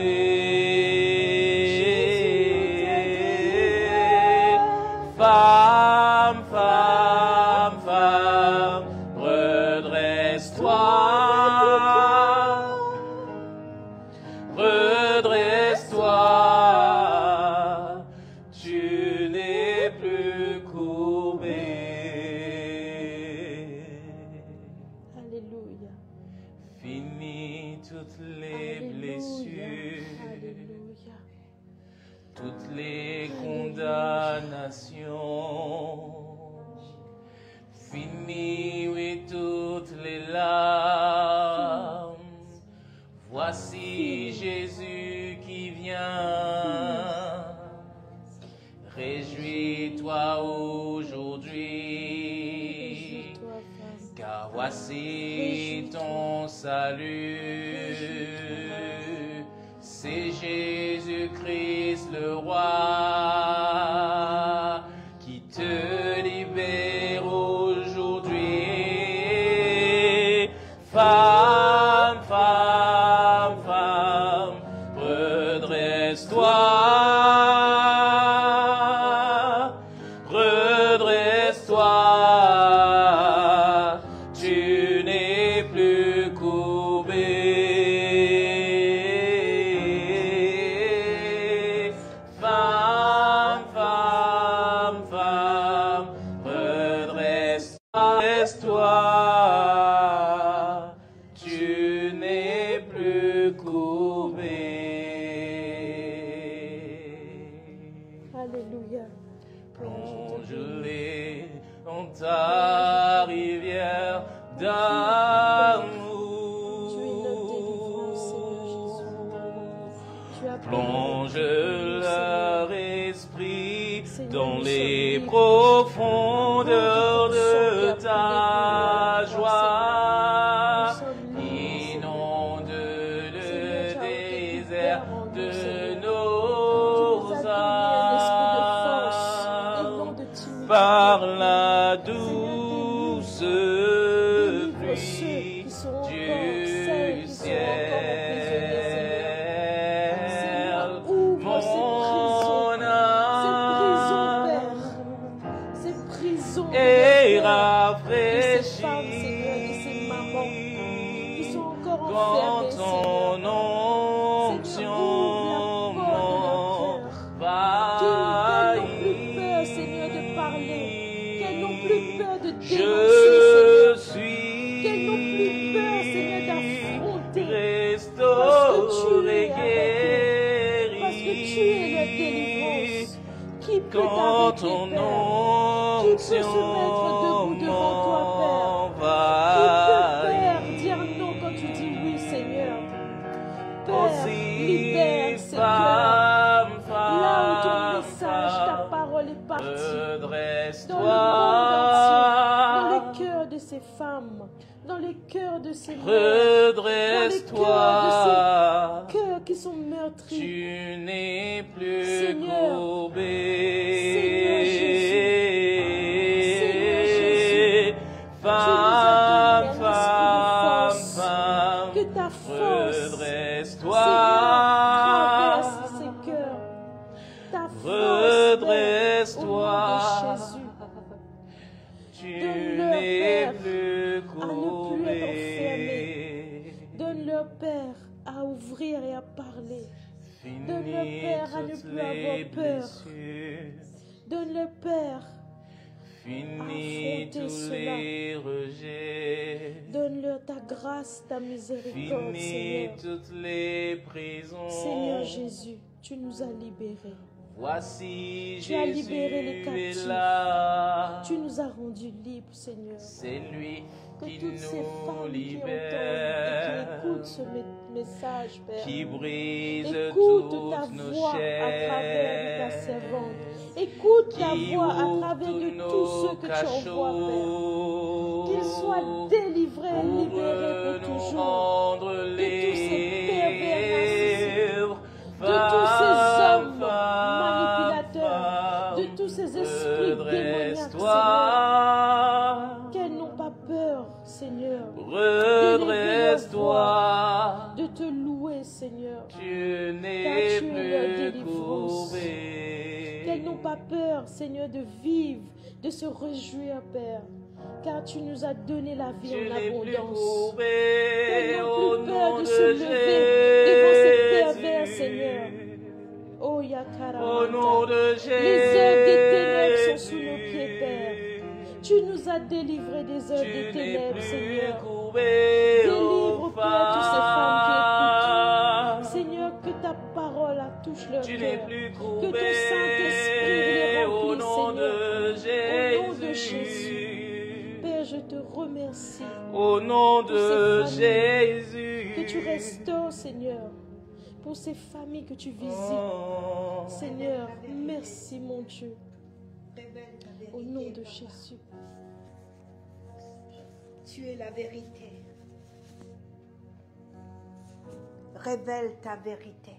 Speaker 2: Femme, femme, femme, redresse-toi. Redresse-toi, tu n'es plus courbée.
Speaker 3: Alléluia.
Speaker 2: Finis toutes les blessures,
Speaker 3: Alléluia.
Speaker 2: toutes les condamnations. Finis, oui, toutes les larmes. Voici Jésus qui vient. Réjouis-toi aujourd'hui, car voici ton salut. C'est Jésus-Christ le roi qui te libère aujourd'hui. Femme, femme, femme, redresse-toi. Redresse-toi, tu n'es plus courbée. Femme, femme, femme, redresse-toi. Redresse-toi, tu n'es plus courbée.
Speaker 3: Alléluia.
Speaker 2: Plonge-les dans ta rivière d'amour. Plonge leur esprit dans les profondeurs de ta joie. Inonde-le de
Speaker 3: Seigneur.
Speaker 2: nos
Speaker 3: Tu nous as donné un esprit de force et non de timidité.
Speaker 2: par la douce
Speaker 3: Délivre ceux
Speaker 2: pluie
Speaker 3: qui sont encore, celles
Speaker 2: du
Speaker 3: qui sont encore emprisonnées, Seigneur. Seigneur,
Speaker 2: ciel.
Speaker 3: ouvre ces prisons,
Speaker 2: Mon âme
Speaker 3: Père. Ces prisons de
Speaker 2: est
Speaker 3: ces femmes,
Speaker 2: rafraîchie
Speaker 3: Seigneur, de ces mamans qui sont encore
Speaker 2: dans
Speaker 3: enfermées,
Speaker 2: ton
Speaker 3: Seigneur.
Speaker 2: onction,
Speaker 3: Qu'elles n'ont plus peur, Seigneur, de parler. Qu'elles n'ont plus peur de dénoncer,
Speaker 2: Je
Speaker 3: Seigneur.
Speaker 2: suis
Speaker 3: Qu'elles n'ont plus peur, Seigneur, d'affronter.
Speaker 2: restauré,
Speaker 3: Parce que tu es la délivrance. Qui peut
Speaker 2: quand
Speaker 3: t'arrêter,
Speaker 2: ton
Speaker 3: Père? Qui peut se mettre debout devant toi, Père? Qui peut, Père, dire non quand tu dis oui, Seigneur? Père, libère ces cœurs. Là où ton message, ta parole est partie. Dans le monde entier, dans les cœurs de ces femmes, dans les cœurs de ces mères,
Speaker 2: redresse-toi.
Speaker 3: cœurs qui sont meurtris.
Speaker 2: Tu n'es plus
Speaker 3: Seigneur,
Speaker 2: courbé. Femme,
Speaker 3: que ta force,
Speaker 2: redresse-toi.
Speaker 3: traverse ces cœurs. Ta force,
Speaker 2: Redresse-toi.
Speaker 3: Père, au nom de Jésus.
Speaker 2: Tu
Speaker 3: Donne-leur,
Speaker 2: n'es
Speaker 3: Père,
Speaker 2: plus
Speaker 3: à ne plus être
Speaker 2: courbé.
Speaker 3: Donne-leur, Père, à ouvrir et à parler. Donne-leur,
Speaker 2: Finis
Speaker 3: Père, à ne
Speaker 2: toutes
Speaker 3: plus avoir
Speaker 2: les
Speaker 3: peur.
Speaker 2: blessures.
Speaker 3: Donne-leur, Père,
Speaker 2: Finis
Speaker 3: affronter
Speaker 2: tous
Speaker 3: cela.
Speaker 2: les rejets.
Speaker 3: donne-leur ta grâce, ta miséricorde,
Speaker 2: Finis
Speaker 3: Seigneur.
Speaker 2: toutes les prisons.
Speaker 3: Seigneur Jésus, tu nous as libérés.
Speaker 2: Voici
Speaker 3: Tu as
Speaker 2: Jésus
Speaker 3: libéré les
Speaker 2: est
Speaker 3: captifs.
Speaker 2: là.
Speaker 3: Tu nous as rendus libres, Seigneur.
Speaker 2: C'est lui
Speaker 3: Que
Speaker 2: qui
Speaker 3: toutes ces
Speaker 2: nous
Speaker 3: femmes qui entendent et
Speaker 2: libère,
Speaker 3: qui écoutent ce message, Père,
Speaker 2: qui brise
Speaker 3: écoute ta
Speaker 2: toutes nos
Speaker 3: voix à travers de ta
Speaker 2: chaînes,
Speaker 3: servante. Écoute ta
Speaker 2: qui
Speaker 3: voix à
Speaker 2: ouvre
Speaker 3: travers
Speaker 2: tous
Speaker 3: de tous
Speaker 2: nos
Speaker 3: ceux que tu envoies, Père.
Speaker 2: cachots,
Speaker 3: Qu'ils soient délivrés et libérés pour
Speaker 2: nous
Speaker 3: toujours.
Speaker 2: rendre
Speaker 3: De tous ces pervers
Speaker 2: libres,
Speaker 3: de tous ces hommes
Speaker 2: femme,
Speaker 3: manipulateurs, de tous ces esprits démoniaques, Seigneur,
Speaker 2: redresse-toi,
Speaker 3: qu'elles n'ont pas peur, Seigneur,
Speaker 2: redresse-toi.
Speaker 3: de te louer, Seigneur,
Speaker 2: Tu
Speaker 3: car
Speaker 2: n'es
Speaker 3: tu es leur
Speaker 2: plus
Speaker 3: délivrance.
Speaker 2: courbé.
Speaker 3: Qu'elles n'ont pas peur, Seigneur, de vivre, de se réjouir, Père, car tu nous as donné la vie
Speaker 2: Tu
Speaker 3: en
Speaker 2: n'es plus
Speaker 3: abondance.
Speaker 2: courbé
Speaker 3: Qu'elles n'ont
Speaker 2: au
Speaker 3: plus peur
Speaker 2: nom
Speaker 3: de
Speaker 2: de
Speaker 3: se lever devant ces pervers, Seigneur.
Speaker 2: Jésus.
Speaker 3: Oh,
Speaker 2: Au
Speaker 3: Yakaramanta.
Speaker 2: nom de Jésus.
Speaker 3: Les œuvres des ténèbres sont sous nos pieds, Père. Tu nous as délivrés des œuvres des
Speaker 2: Tu n'es
Speaker 3: ténèbres,
Speaker 2: plus
Speaker 3: Seigneur.
Speaker 2: courbé
Speaker 3: Délivre,
Speaker 2: aux
Speaker 3: Père, toutes ces femmes qui
Speaker 2: femmes.
Speaker 3: Seigneur, que ta parole touche leur
Speaker 2: Tu n'es
Speaker 3: cœur.
Speaker 2: plus
Speaker 3: Que
Speaker 2: courbé
Speaker 3: ton Saint-Esprit les
Speaker 2: au
Speaker 3: remplisse,
Speaker 2: nom
Speaker 3: Seigneur.
Speaker 2: de
Speaker 3: Au nom de
Speaker 2: Jésus.
Speaker 3: Père, je te remercie
Speaker 2: Au nom
Speaker 3: Pour
Speaker 2: de
Speaker 3: ces
Speaker 2: Jésus.
Speaker 3: que tu restaures, Seigneur, pour ces familles que tu visites.
Speaker 2: Oh.
Speaker 3: Seigneur, merci, mon Dieu,
Speaker 1: Révèle ta vérité,
Speaker 3: au nom de
Speaker 1: Papa.
Speaker 3: Jésus.
Speaker 1: Tu es la vérité. Révèle ta vérité.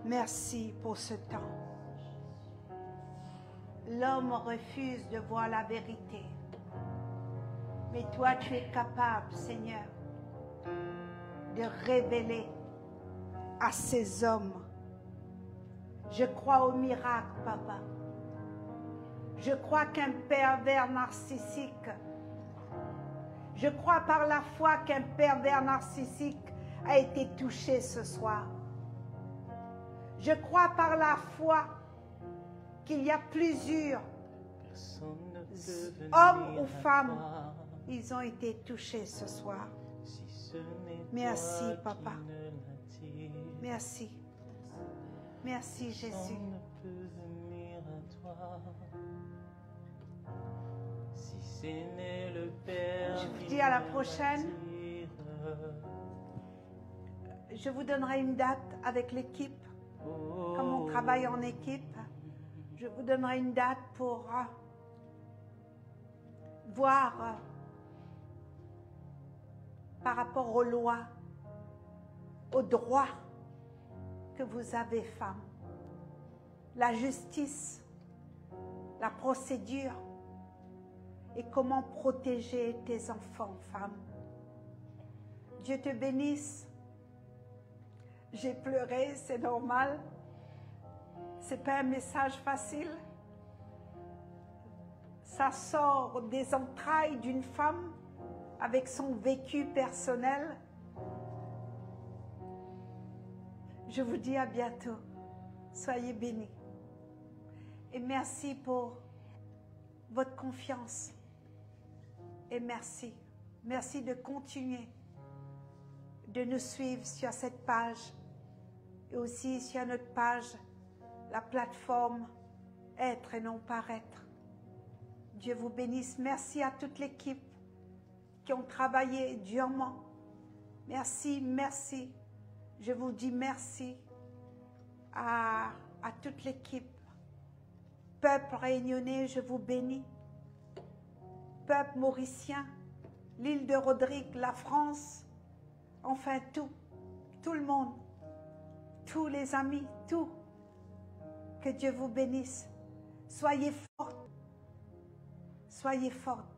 Speaker 1: Merci pour ce temps. L'homme refuse de voir la vérité. Mais toi, tu es capable, Seigneur, de révéler à ces hommes. Je crois au miracle, Papa. Je crois qu'un pervers narcissique, je crois par la foi qu'un pervers narcissique a été touché ce soir. Je crois par la foi qu'il y a plusieurs hommes ou femmes, ils ont été touchés ce soir. Merci, Papa. Merci. Merci, Jésus. Je vous dis à la prochaine. Je vous donnerai une date avec l'équipe. Comme on travaille en équipe, je vous donnerai une date pour voir par rapport aux lois aux droits que vous avez, femmes. La justice, la procédure et comment protéger tes enfants, femmes. Dieu te bénisse. J'ai pleuré, c'est normal. C'est pas un message facile. Ça sort des entrailles d'une femme avec son vécu personnel. Je vous dis à bientôt. Soyez bénis. Et merci pour votre confiance. Et merci. Merci de continuer de nous suivre sur cette page et aussi sur notre page, la plateforme Être et non paraître. Dieu vous bénisse. Merci à toute l'équipe qui ont travaillé durement. Merci, merci. Je vous dis merci à toute l'équipe. Peuple réunionnais, je vous bénis. Peuple mauricien, l'île de Rodrigue, la France, enfin tout le monde, tous les amis, tout. Que Dieu vous bénisse. Soyez forts. Soyez forts